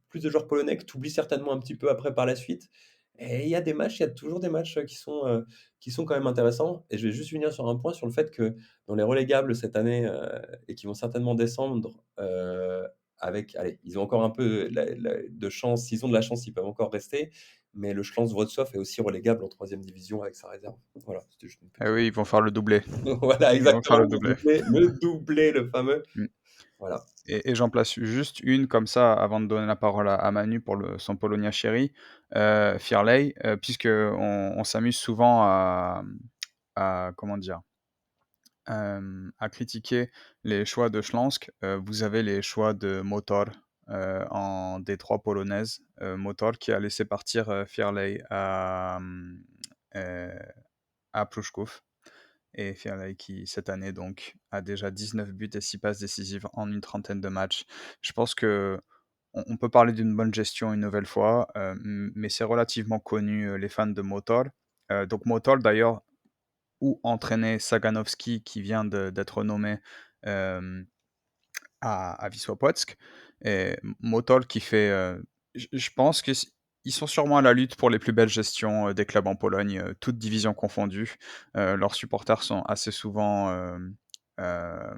plus de joueurs polonais que tu oublies certainement un petit peu après par la suite. Et il y a des matchs, il y a toujours des matchs qui sont quand même intéressants. Et je vais juste finir sur un point, sur le fait que dans les relégables cette année, et qui vont certainement descendre, allez, ils ont encore un peu de chance, s'ils ont de la chance, ils peuvent encore rester. Mais le Schloss Wrocław est aussi relégable en troisième division avec sa réserve. Voilà, c'était juste une Eh petite. oui, ils vont faire le doublé. Voilà, Ils vont faire exactement, le doublé. le doublé, le fameux. Mmh. Voilà. Et j'en place juste une comme ça avant de donner la parole à Manu pour son Polonia chéri, Firley, puisque on s'amuse souvent comment dire? À critiquer les choix de Śląsk, vous avez les choix de Motor, en D3 polonaise. Motor qui a laissé partir, Firley heu, à Pruszków. Et Fearley qui, cette année, donc, a déjà 19 buts et 6 passes décisives en une trentaine de matchs. Je pense que on peut parler d'une bonne gestion une nouvelle fois, mais c'est relativement connu, les fans de Motol. Donc Motol, d'ailleurs, où entraînait Saganowski, qui vient d'être nommé à Wisła Płock. Et Motol qui fait, je pense qu'ils sont sûrement à la lutte pour les plus belles gestions des clubs en Pologne, toutes divisions confondues. Leurs supporters sont assez souvent, on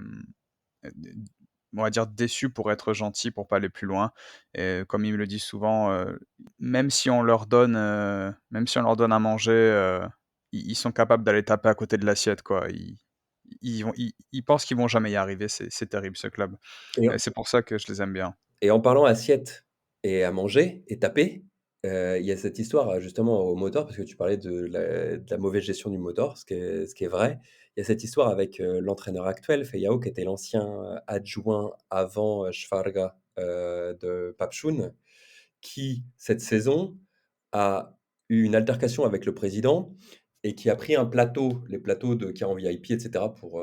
va dire déçus pour être gentils, pour pas aller plus loin. Et comme ils me le disent souvent, même si on leur donne à manger, ils sont capables d'aller taper à côté de l'assiette, quoi. Ils pensent qu'ils vont jamais y arriver. C'est terrible ce club. Et Et c'est pour ça que je les aime bien. Et en parlant assiette et à manger et taper, il y a cette histoire, justement au motor, parce que tu parlais de la mauvaise gestion du motor, ce qui est vrai. Il y a cette histoire avec, l'entraîneur actuel, Fejao, qui était l'ancien, adjoint avant, Szwarga, de Papszun, qui, cette saison, a eu une altercation avec le président et qui a pris un plateau, les plateaux qui est en VIP, etc., pour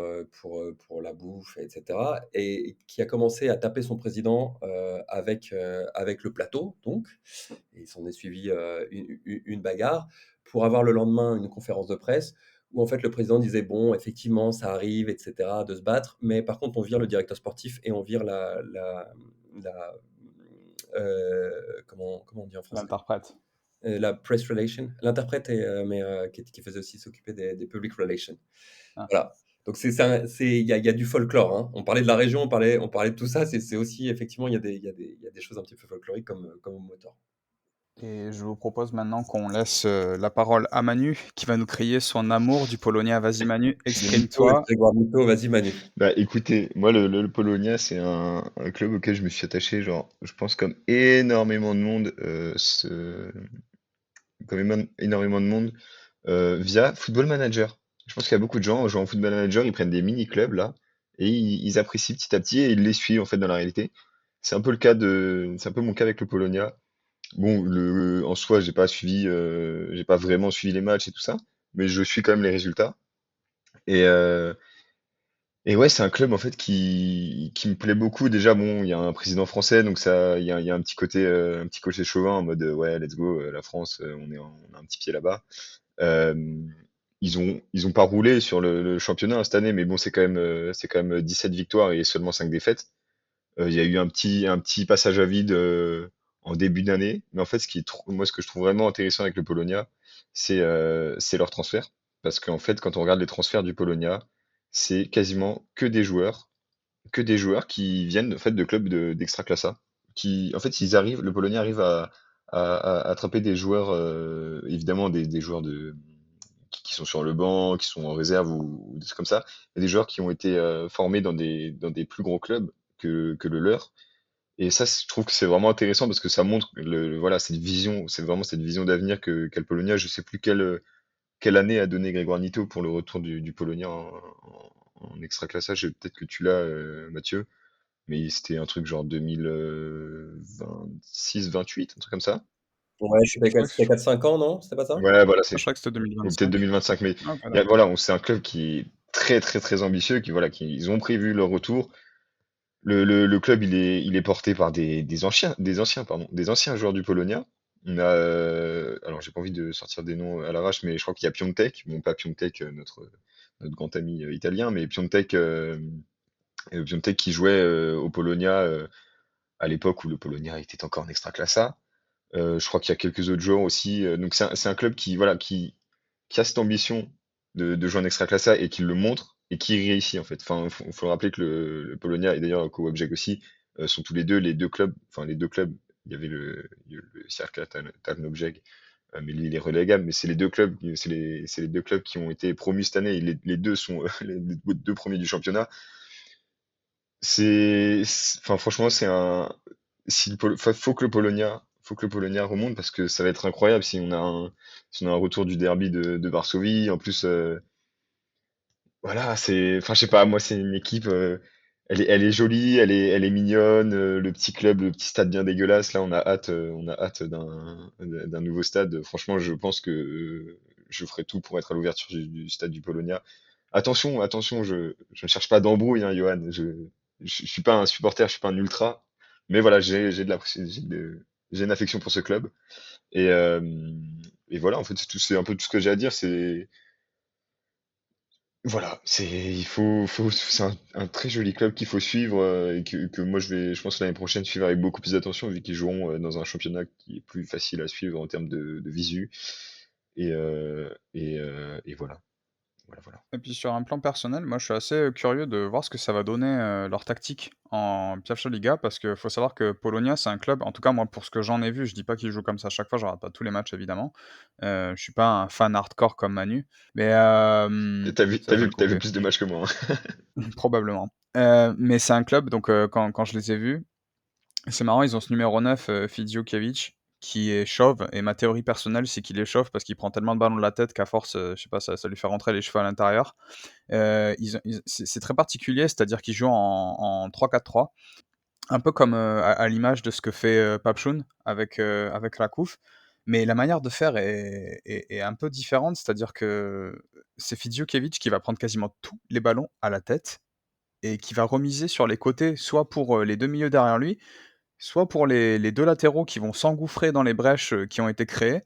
la bouffe, etc., et qui a commencé à taper son président avec le plateau, donc, et il s'en est suivi une bagarre, pour avoir le lendemain une conférence de presse où en fait le président disait, bon, effectivement, ça arrive, etc., de se battre, mais par contre, on vire le directeur sportif et on vire la comment on dit en français? L'interprète. La press relation, l'interprète, qui faisait aussi s'occuper des public relations. Ah. Voilà. Donc il y a du folklore, hein. On parlait de la région, on parlait de tout ça. C'est aussi effectivement il y a des choses un petit peu folkloriques comme au motor. Et je vous propose maintenant qu'on laisse la parole à Manu, qui va nous crier son amour du Polonia. Vas-y Manu, exprime-toi. Grégoire Muto, vas-y Manu. Bah écoutez, moi le Polonia c'est un club auquel je me suis attaché, genre je pense comme énormément de monde, énormément de monde via Football Manager. Je pense qu'il y a beaucoup de gens en jouant au Football Manager, ils prennent des mini-clubs là, et ils apprécient petit à petit et ils les suivent en fait dans la réalité. C'est un peu mon cas avec le Polonia. Bon, en soi, j'ai pas vraiment suivi les matchs et tout ça, mais je suis quand même les résultats. Et, euh, et ouais, c'est un club en fait qui me plaît beaucoup. Déjà, bon, il y a un président français, donc ça, il y a un petit côté chauvin en mode ouais, let's go, la France, on a un petit pied là-bas. Euh, ils ont pas roulé sur le championnat cette année, mais bon, c'est quand même 17 victoires et seulement 5 défaites. Il y a eu un petit passage à vide en début d'année, mais en fait, moi, ce que je trouve vraiment intéressant avec le Polonia, c'est leur transfert, parce qu'en fait, quand on regarde les transferts du Polonia, c'est quasiment que des joueurs qui viennent en fait de clubs d'Extraclassa, qui en fait, le Polonia arrive à attraper des joueurs, évidemment des joueurs qui sont sur le banc, qui sont en réserve ou des trucs comme ça, et des joueurs qui ont été formés dans des plus gros clubs que le leur. Et ça, je trouve que c'est vraiment intéressant parce que ça montre voilà, cette vision, c'est vraiment cette vision d'avenir qu'a le Polonia. Je sais plus quelle année a donné Grégoire Nito pour le retour du Polonia en extraclassage. Peut-être que tu l'as, Mathieu, mais c'était un truc genre 2026-28, un truc comme ça. Ouais, je sais Je pas, crois que c'était 4-5 ans, non? C'était pas ça? Ouais, voilà, je crois que c'était ou peut-être 2025. 2025, mais Ah, OK, d'accord. voilà, c'est un club qui est très très très ambitieux, ils ont prévu leur retour. Le club, il est porté par des anciens joueurs du Polonia. On a, alors j'ai pas envie de sortir des noms à l'arrache, mais je crois qu'il y a Piontek, bon pas Piontek, notre grand ami italien, mais Piontek qui jouait au Polonia à l'époque où le Polonia était encore en Extraclassa. Je crois qu'il y a quelques autres joueurs aussi. Donc c'est un club qui a cette ambition de jouer en Extraclassa et qui le montre et qui réussit en fait. Enfin, faut le rappeler que le Polonia et d'ailleurs Kołobrzeg aussi sont tous les deux les deux clubs. Il y a le Cercle Tarnobrzeg, mais lui il est relégable. Mais c'est les deux clubs qui ont été promus cette année. Et les deux sont les deux premiers du championnat. Enfin franchement c'est un, si le Pol- enfin, faut que le Polonia remonte parce que ça va être incroyable si on a un retour du derby de Varsovie. En plus, voilà, enfin, je sais pas, moi, c'est une équipe, elle est jolie, elle est mignonne, le petit club, le petit stade bien dégueulasse. Là, on a hâte d'un nouveau stade. Franchement, je pense que je ferai tout pour être à l'ouverture du stade du Polonia. Attention, je ne cherche pas d'embrouille, hein, Johan. Je suis pas un supporter, je suis pas un ultra, mais voilà, j'ai une affection pour ce club. Et, euh, et voilà, en fait, c'est un peu tout ce que j'ai à dire. Voilà, c'est un très joli club qu'il faut suivre et que moi je pense que l'année prochaine suivre avec beaucoup plus d'attention vu qu'ils joueront dans un championnat qui est plus facile à suivre en termes de visu. Et voilà, voilà. Et puis sur un plan personnel, moi je suis assez, curieux de voir ce que ça va donner, leur tactique en Pierwsza Liga parce qu'il faut savoir que Polonia, c'est un club en tout cas moi pour ce que j'en ai vu, je dis pas qu'ils jouent comme ça à chaque fois, je regarde pas tous les matchs évidemment. Je suis pas un fan hardcore comme Manu, mais ça je vais le T'as vu couper, plus de matchs que moi, hein. probablement. Mais c'est un club donc quand je les ai vus, c'est marrant, ils ont ce numéro 9, Fidziokiewicz, qui est chauve et ma théorie personnelle, c'est qu'il est chauve parce qu'il prend tellement de ballons de la tête qu'à force, je sais pas, ça lui fait rentrer les cheveux à l'intérieur. C'est très particulier, c'est-à-dire qu'ils jouent en 3-4-3, un peu comme à l'image de ce que fait Papchun avec Rakouf. Mais la manière de faire est un peu différente, c'est-à-dire que c'est Fidziokiewicz qui va prendre quasiment tous les ballons à la tête et qui va remiser sur les côtés, soit pour les deux milieux derrière lui, soit pour les deux latéraux qui vont s'engouffrer dans les brèches qui ont été créées.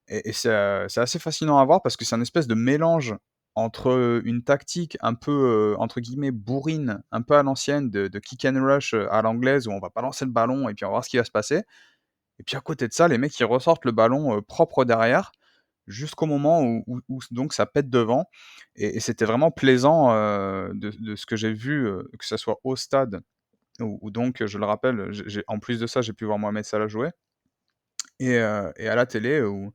Et c'est assez fascinant à voir parce que c'est un espèce de mélange entre une tactique un peu, entre guillemets «bourrine», un peu à l'ancienne de kick and rush, à l'anglaise où on va balancer le ballon et puis on va voir ce qui va se passer. Et puis à côté de ça, les mecs ils ressortent le ballon, propre derrière, jusqu'au moment où donc ça pète devant. Et c'était vraiment plaisant, de ce que j'ai vu, que ça soit au stade où donc, je le rappelle, j'ai en plus de ça, j'ai pu voir Mohamed Salah jouer et à la télé où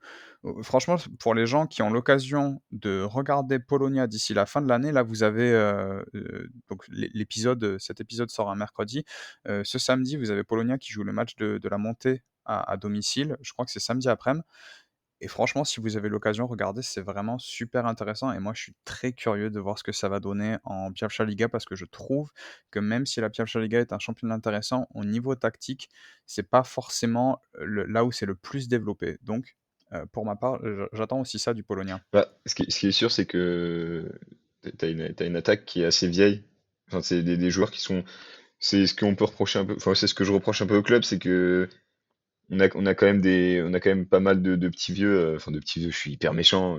franchement, pour les gens qui ont l'occasion de regarder Polonia d'ici la fin de l'année, là, vous avez, donc cet épisode sort un mercredi. Ce samedi, vous avez Polonia qui joue le match de la montée à domicile. Je crois que c'est samedi après-midi. Et franchement, si vous avez l'occasion, regardez, c'est vraiment super intéressant et moi, je suis très curieux de voir ce que ça va donner en Pierwsza Liga parce que je trouve que même si la Pierwsza Liga est un championnat intéressant, au niveau tactique, c'est pas forcément là où c'est le plus développé. Donc, pour ma part, j'attends aussi ça du Polonien. Bah, ce qui est sûr, c'est que t'as une attaque qui est assez vieille. Enfin, c'est des joueurs qui sont, c'est ce qu'on peut reprocher un peu, enfin, c'est ce que je reproche un peu au club, c'est que on a quand même pas mal de petits vieux, enfin de petits vieux, je suis hyper méchant.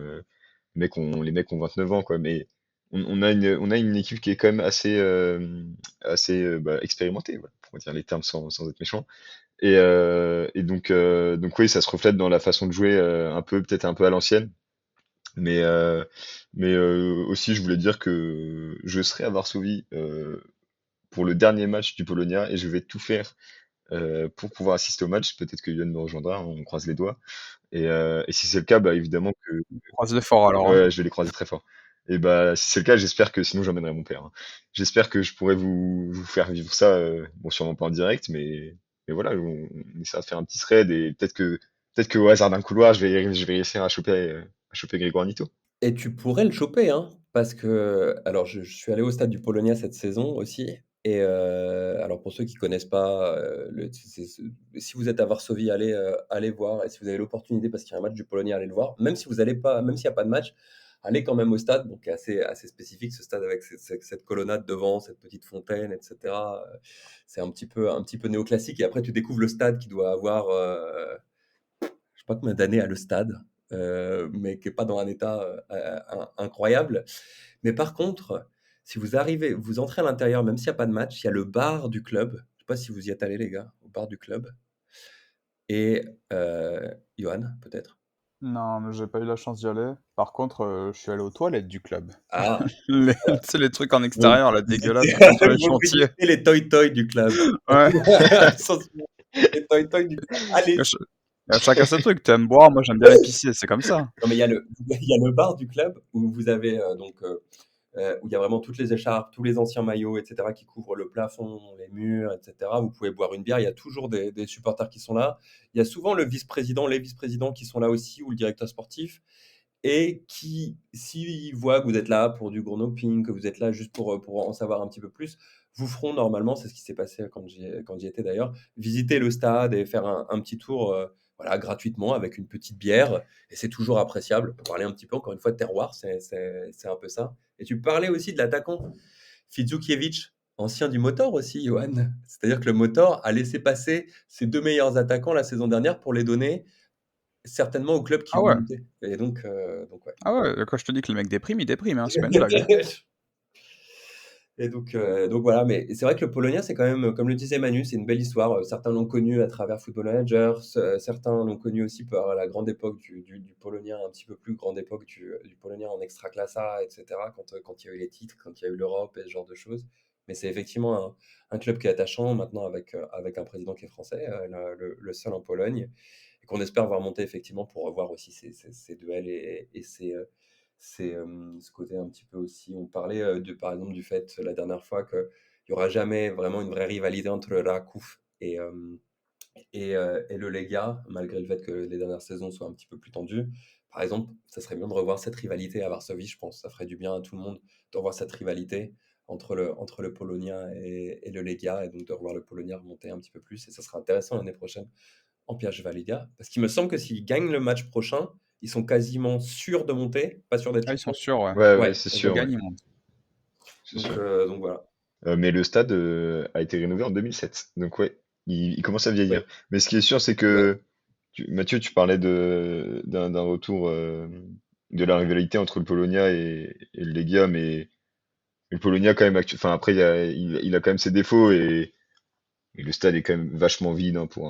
Les mecs ont 29 ans, quoi. Mais on a une équipe qui est quand même assez expérimentée, voilà, pour dire les termes sans être méchant. Donc oui, ça se reflète dans la façon de jouer, peut-être un peu à l'ancienne. Mais, euh, mais aussi, je voulais dire que je serai à Varsovie pour le dernier match du Polonia et je vais tout faire pour pouvoir assister au match. Peut-être que Yoann me rejoindra, on croise les doigts. Et si c'est le cas, bah évidemment que Croise les forts alors, hein. ouais, je vais les croiser très fort. Et bah si c'est le cas, j'espère que sinon j'emmènerai mon père, hein. J'espère que je pourrai vous faire vivre ça, bon sûrement pas en direct, mais voilà, on essaiera de faire un petit thread et peut-être que au hasard d'un couloir, je vais réussir à choper Grégoire Nito. Et tu pourrais le choper, hein, parce que alors je suis allé au stade du Polonia cette saison aussi et alors pour ceux qui connaissent pas, le si vous êtes à Varsovie, allez voir et si vous avez l'opportunité parce qu'il y a un match du Polonia, allez le voir. Même s'il y a pas de match, allez quand même au stade, donc assez spécifique ce stade avec cette colonnade devant, cette petite fontaine et cetera, c'est un petit peu néoclassique et après tu découvres le stade qui doit avoir, je sais pas combien d'années a le stade, mais qui est pas dans un état incroyable. Mais par contre, si vous entrez à l'intérieur, même s'il n'y a pas de match, il y a le bar du club. Je sais pas si vous y êtes allés, les gars, au bar du club. Et Johan, peut-être. Non, mais j'ai pas eu la chance d'y aller. Par contre, je suis allé aux toilettes du club. Ah, Les tu sais, les trucs en vous extérieur là, dégueulasses, un peu sur les vous chantiers. visitez les toy-toys du club. Ouais, Essentiellement, les toy-toys du club. Allez, ch chacun ses trucs. Tu aimes boire, moi j'aime bien épicier, c'est comme ça. non, mais il y a le bar du club où vous avez où il y a vraiment toutes les écharpes, tous les anciens maillots, etc., qui couvrent le plafond, les murs, etc. Vous pouvez boire une bière. Il y a toujours des supporters qui sont là. Il y a souvent le vice-président, les vice-présidents qui sont là aussi, ou le directeur sportif, et qui, s'ils voient que vous êtes là pour du grenoping, que vous êtes là juste pour en savoir un petit peu plus, vous feront normalement, c'est ce qui s'est passé quand j'y étais d'ailleurs, visiter le stade et faire un petit tour voilà, gratuitement avec une petite bière. Et c'est toujours appréciable. On peut parler un petit peu, encore une fois, de terroir, c'est un peu ça. Et tu parlais aussi de l'attaquant Fidzukiewicz, ancien du Motor aussi, Johan. C'est-à-dire que le Motor a laissé passer ses deux meilleurs attaquants la saison dernière pour les donner certainement au club qui Ah veut ouais, monter. Et donc ouais. ah ouais, quand je te dis que le mec déprime, il déprime, hein, c'est pas une blague, hein. Et donc voilà, mais c'est vrai que le Polonia, c'est quand même, comme le disait Manu, c'est une belle histoire. Certains l'ont connu à travers Football Manager, certains l'ont connu aussi par la grande époque du Polonia, un petit peu plus grande époque du Polonia en Ekstraklasa, etc., quand il y a eu les titres, quand il y a eu l'Europe et ce genre de choses. Mais c'est effectivement un club qui est attachant maintenant avec un président qui est français, le seul en Pologne, et qu'on espère voir monter effectivement pour revoir aussi ces duels et ce côté un petit peu aussi. On parlait par exemple du fait la dernière fois qu'il n'y aura jamais vraiment une vraie rivalité entre Rakuf et le Legia, malgré le fait que les dernières saisons soient un petit peu plus tendues. Par exemple, ça serait bien de revoir cette rivalité à Varsovie, je pense. Ça ferait du bien à tout le monde de revoir cette rivalité entre le Polonia et le Legia, et donc de revoir le Polonia remonter un petit peu plus. Et ça sera intéressant l'année prochaine en Pierwsza Liga, parce qu'il me semble que s'ils gagnent le match prochain, ils sont quasiment sûrs de monter, pas sûrs d'être Ah, ils sont champions. sûrs, ouais. Ouais, ouais, Ouais, c'est Ils le sûr, ouais, gagnent, ils montent. c'est donc, sûr. euh, donc voilà. Mais le stade a été rénové en 2007. Donc ouais, il commence à vieillir. Ouais, Mais ce qui est sûr, c'est ouais. que Mathieu, tu parlais d'un retour de la rivalité entre le Polonia et le Legia, mais le Polonia quand même, enfin après il a quand même ses défauts et le stade est quand même vachement vide, hein, pour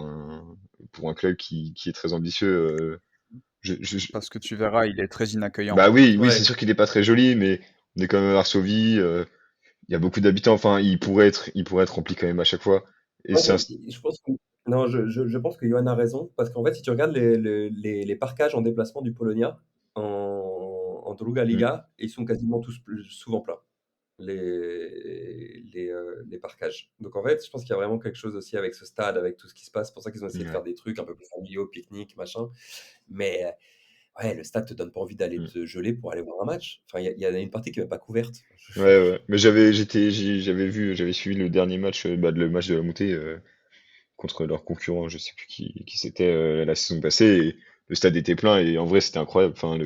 un club qui est très ambitieux. Je, je- je- Parce que tu verras, il est très inaccueillant. Bah oui, oui, c'est Ouais. sûr qu'il est pas très joli, mais on est quand même à Varsovie. Il y a beaucoup d'habitants. Enfin, il pourrait être rempli quand même à chaque fois. Et Ouais, c'est un, je pense que non, je pense que Johan a raison, parce qu'en fait, si tu regardes les parkages en déplacement du Polonia en Druga Mm. Liga, ils sont quasiment tous souvent pleins, les parkages. Donc en fait, je pense qu'il y a vraiment quelque chose aussi avec ce stade, avec tout ce qui se passe. C'est pour ça qu'ils ont essayé de Ouais. faire des trucs un peu plus familiaux, pique-nique, machin. Mais ouais, le stade te donne pas envie d'aller Mm. te geler pour aller voir un match. Enfin, il y a une partie qui est même pas couverte. Ouais, ouais. Mais j'avais suivi le dernier match, le match de la montée contre leur concurrent, je sais plus qui c'était la saison passée. Et le stade était plein et en vrai c'était incroyable. Enfin,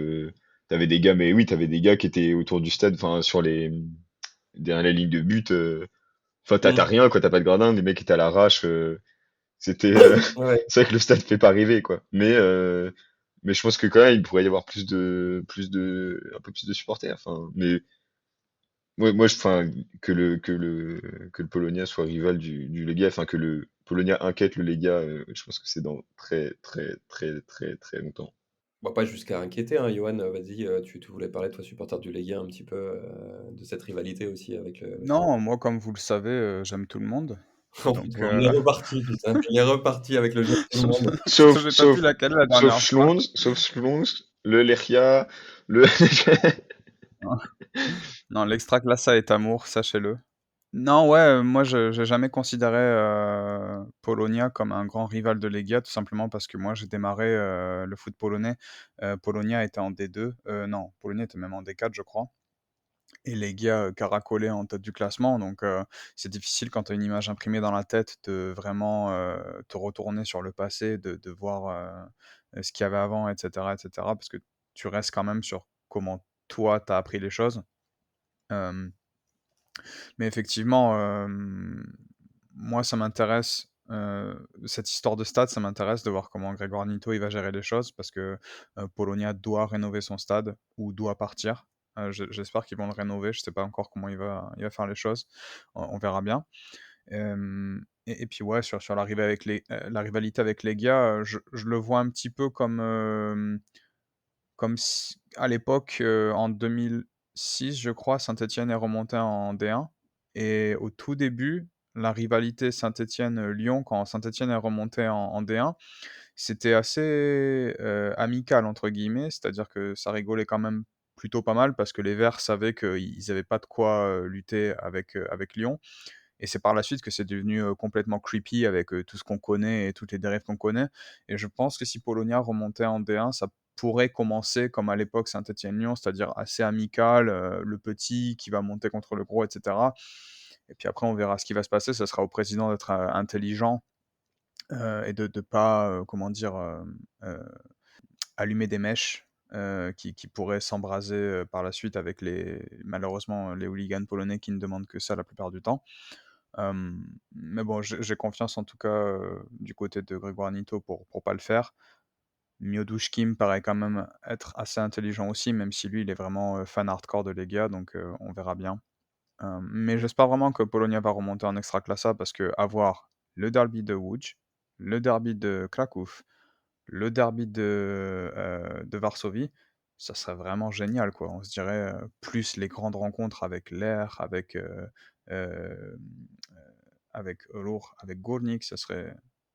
t'avais des gars, mais oui, t'avais des gars qui étaient autour du stade, enfin sur derrière la ligne de but. Enfin, t'as Mm. rien quoi, t'as pas de gradin, les mecs étaient à l'arrache. C'était, Ouais. c'est vrai que le stade fait pas rêver, quoi. Mais je pense que quand même, il pourrait y avoir un peu plus de supporters. Enfin, mais enfin, que le Polonia soit rival du Legia, enfin, que le Polonia inquiète le Legia, je pense que c'est dans très, très, très, très, très longtemps. Bon, pas jusqu'à inquiéter, hein, Johan, vas-y, tu voulais parler, toi, supporter du Legia, un petit peu de cette rivalité aussi avec le... Non, moi, comme vous le savez, j'aime tout le monde. Oh Donc, putain, on est reparti, putain, il est reparti avec le jeu de tout le monde. Sauf, j'ai pas pu sauf, la caler la dernière fois. Sauf Schlons, le Lechia, le, Non, l'Extraclassa est amour, sachez-le. Non, ouais, moi, je j'ai jamais considéré, Polonia comme un grand rival de Legia, tout simplement parce que moi, j'ai démarré, le foot polonais. Polonia était en D2, non, Polonia était même en D4, je crois, et Legia, caracolait en tête du classement, donc c'est difficile quand tu as une image imprimée dans la tête de vraiment, te retourner sur le passé, de voir, ce qu'il y avait avant et cetera, parce que tu restes quand même sur comment toi, tu as appris les choses. Hem Mais effectivement, moi ça m'intéresse, cette histoire de stade, ça m'intéresse de voir comment Grégoire Nito, il va gérer les choses parce que, Polonia doit rénover son stade ou doit partir. J'espère qu'ils vont le rénover, je sais pas encore comment il va faire les choses. On verra bien. Et puis ouais, sur la rivalité avec Legia, je le vois un petit peu comme si à l'époque, en 2006, je crois, Saint-Étienne est remonté en D1 et au tout début, la rivalité Saint-Étienne-Lyon, quand Saint-Étienne est remonté en D1, c'était assez, «amical» entre guillemets, c'est-à-dire que ça rigolait quand même plutôt pas mal parce que les Verts savaient qu'ils avaient pas de quoi, lutter avec Lyon et c'est par la suite que c'est devenu, complètement creepy avec, tout ce qu'on connaît et toutes les dérives qu'on connaît et je pense que si Polonia remontait en D1, ça pourrait commencer comme à l'époque Saint-Étienne-Lyon, c'est-à-dire assez amical, le petit qui va monter contre le gros et cetera et puis après on verra ce qui va se passer. Ça sera au président d'être, intelligent, et de pas, comment dire? Allumer des mèches, qui pourraient s'embraser, par la suite avec malheureusement, les hooligans polonais qui ne demandent que ça la plupart du temps. Mais bon, j'ai confiance en tout cas, du côté de Grégoire Nito pour pas le faire. Miodushkin me paraît quand même être assez intelligent aussi, même si lui, il est vraiment, fan hardcore de Legia, donc on verra bien. Mais j'espère vraiment que Polonia va remonter en Ekstraklasa parce qu'avoir le derby de Łódź, le derby de Kraków, le derby de Varsovie, ça serait vraiment génial, quoi. On se dirait, plus les grandes rencontres avec Lech, hem, avec Ruch, avec Górnik,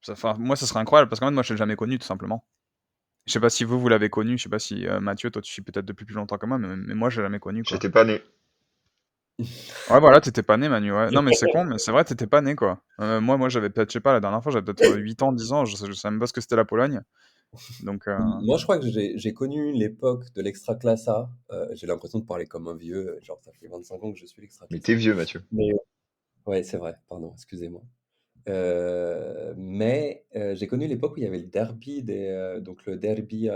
enfin, moi, ça serait incroyable parce qu'en fait, moi, je l'ai jamais connu, tout simplement. Je sais pas si vous l'avez connu, je sais pas si, Mathieu, toi, tu suis peut-être depuis plus longtemps que moi, mais moi, je l'ai jamais connu, quoi. j'étais pas né. Ouais, voilà, t'étais pas né, Manu, ouais. Non, mais c'est con, mais c'est vrai, t'étais pas né, quoi. Moi, j'avais peut-être, je sais pas, la dernière fois, j'avais peut-être 8 ans, 10 ans, je savais même pas ce que c'était la Pologne. Donc, Moi, je crois que j'ai connu l'époque de l'Extraclassa. J'ai l'impression de parler comme un vieux, genre ça fait 25 ans que je suis Mais t'es l'Extraclassa. vieux, Mathieu. Mais ouais, c'est vrai, pardon, excusez-moi. J'ai connu l'époque où il y avait le derby donc le derby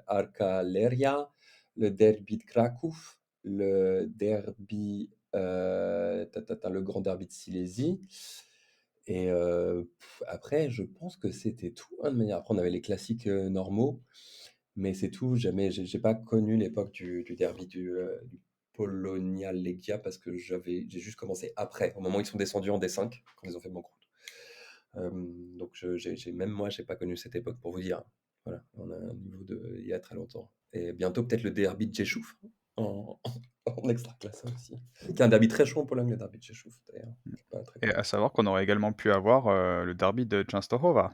Arca-Leria, le derby de Krakow, le derby, le grand derby de Silésie. Et après, je pense que c'était tout, hein, de manière. Après, on avait les classiques normaux, mais c'est tout. Jamais, j'ai pas connu l'époque du derby du Polonia Legia parce que j'ai juste commencé après, au moment où ils sont descendus en D5, quand ils ont fait Banqueroute. Donc même moi, j'ai pas connu cette époque pour vous dire. Voilà, on a un niveau de il y a très longtemps. Et bientôt peut-être le derby de Rzeszów en, en extra classe aussi. Qui est un derby très chaud en Pologne, le derby de Rzeszów d'ailleurs. Pas très et connu. à savoir qu'on aurait également pu avoir, le derby de Częstochowa,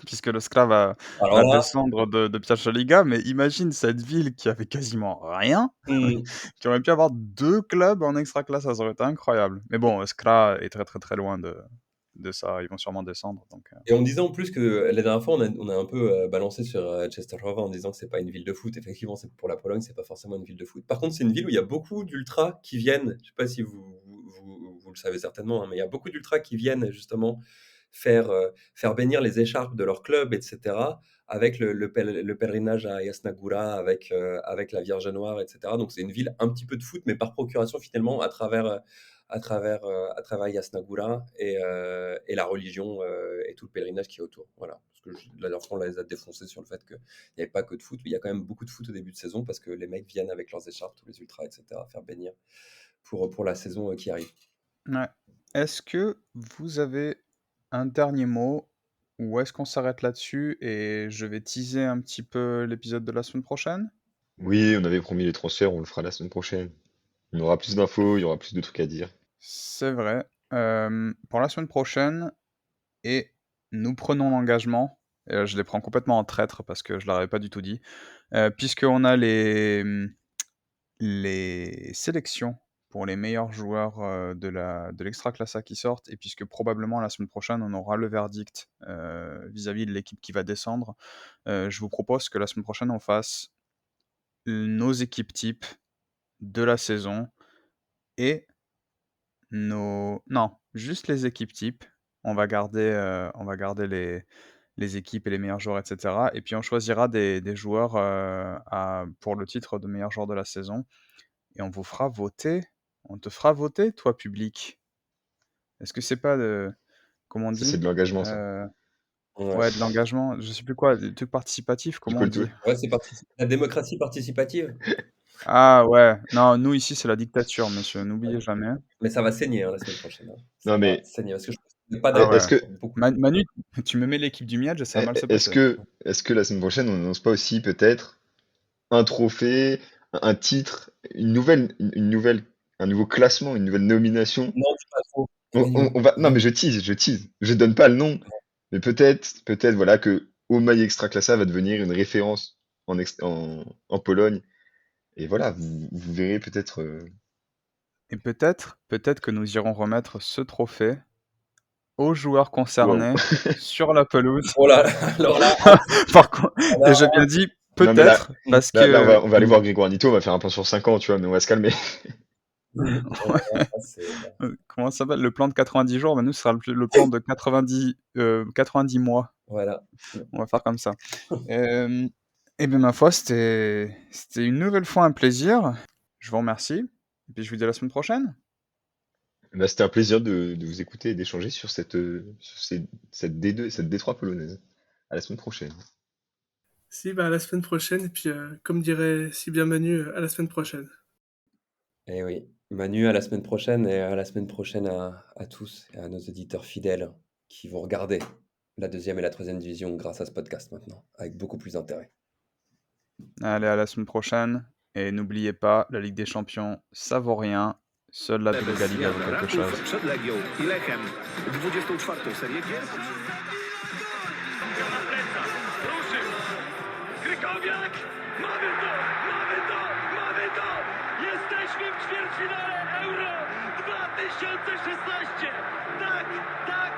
puisque le Skra Alors va là, descendre de Pierwsza Liga, mais imagine cette ville qui avait quasiment rien, hmm, qui aurait pu avoir 2 clubs en Ekstraklasa, ça aurait été incroyable. Mais bon, Skra est très, très, très loin de ça, ils vont sûrement descendre, donc et on disait en plus que la dernière fois, on a un peu balancé sur Częstochowa en disant que c'est pas une ville de foot. Effectivement, c'est pour la Pologne, c'est pas forcément une ville de foot. Par contre, c'est une ville où il y a beaucoup d'ultras qui viennent. Je sais pas si vous le savez certainement, hein, mais il y a beaucoup d'ultras qui viennent justement faire bénir les écharpes de leur club, etc., avec le pèlerinage à Jasna Góra, avec la Vierge Noire, etc. Donc c'est une ville un petit peu de foot, mais par procuration finalement à travers Jasna Góra et la religion et tout le pèlerinage qui est autour. Voilà. Parce que la dernière fois, on les a défoncés sur le fait qu'il n'y avait pas que de foot, mais il y a quand même beaucoup de foot au début de saison parce que les mecs viennent avec leurs écharpes, tous les ultras, etc., faire bénir pour la saison qui arrive. Ouais. Est-ce que vous avez un dernier mot ou est-ce qu'on s'arrête là-dessus et je vais teaser un petit peu l'épisode de la semaine prochaine? Oui, on avait promis les transferts, on le fera la semaine prochaine. On aura plus d'infos, il y aura plus de trucs à dire. C'est vrai. Pour la semaine prochaine, et nous prenons l'engagement, je les prends complètement en traître parce que je leur avais pas du tout dit, puisqu'on a les sélections pour les meilleurs joueurs de l'Extraclassa qui sortent, et puisque probablement la semaine prochaine on aura le verdict vis-à-vis de l'équipe qui va descendre, je vous propose que la semaine prochaine on fasse nos équipes types de la saison et non, juste les équipes types. On va garder les équipes et les meilleurs joueurs, etc. Et puis on choisira des joueurs pour le titre de meilleur joueur de la saison. Et on vous fera voter. On te fera voter, toi, public. Est-ce que c'est pas comment on Ça, c'est dit? de l'engagement, ça. Ouais. Ouais, de l'engagement. Je sais plus quoi, des trucs participatifs, Du comment coup, on dit? Ouais, c'est la démocratie participative. Ah ouais, non, nous ici c'est la dictature, monsieur, n'oubliez jamais. Mais ça va saigner la semaine prochaine. Ça Non, va mais saigner parce que je pense qu'il n'y a pas Ah est-ce ouais. que, beaucoup. Manu, tu me mets l'équipe du Miage, ça va mal se est-ce passer. que, est-ce que la semaine prochaine, on n'annonce pas aussi peut-être un trophée, un titre, un nouveau classement, une nouvelle nomination? Non, dis pas trop. Vas-y, Non, mais je tease. Je donne pas le nom, mais peut-être, voilà, que Omai Extraclassa va devenir une référence en Pologne. Et voilà, vous verrez peut-être. Et peut-être que nous irons remettre ce trophée aux joueurs Waouh. concernés sur la pelouse. Oh là, alors là, Par contre, et là, j'ai bien dit Non, mais peut-être parce là, que on va aller voir Grégoire Nito, on va faire un plan sur 5 ans, tu vois, mais on va se calmer. c'est comment ça s'appelle, le plan de 90 jours, mais nous ce sera le plan de 90 mois. voilà. On va faire comme ça. Et bien ma foi, c'était une nouvelle fois un plaisir. Je vous remercie. Et puis je vous dis à la semaine prochaine. Bah, c'était un plaisir de vous écouter et d'échanger sur cette D2, cette D3 polonaise. À la semaine prochaine. Si, bah, à la semaine prochaine, et puis, comme dirait si bien Manu, à la semaine prochaine. Et oui, Manu, à la semaine prochaine et à la semaine prochaine à tous et à nos auditeurs fidèles qui vont regarder la deuxième et la troisième division grâce à ce podcast maintenant, avec beaucoup plus d'intérêt. Allez, à la semaine prochaine. Et n'oubliez pas, la Ligue des Champions, ça vaut rien. Seule la Bez Druga Liga vaut zmian quelque Raków chose. przed Legią i Lechem. 24. serię gier. Na plecach, ruszył. Krykowiak! Mamy to! Mamy to! Mamy to! Jesteśmy w ćwierćfinale Euro 2016! Tak! Tak!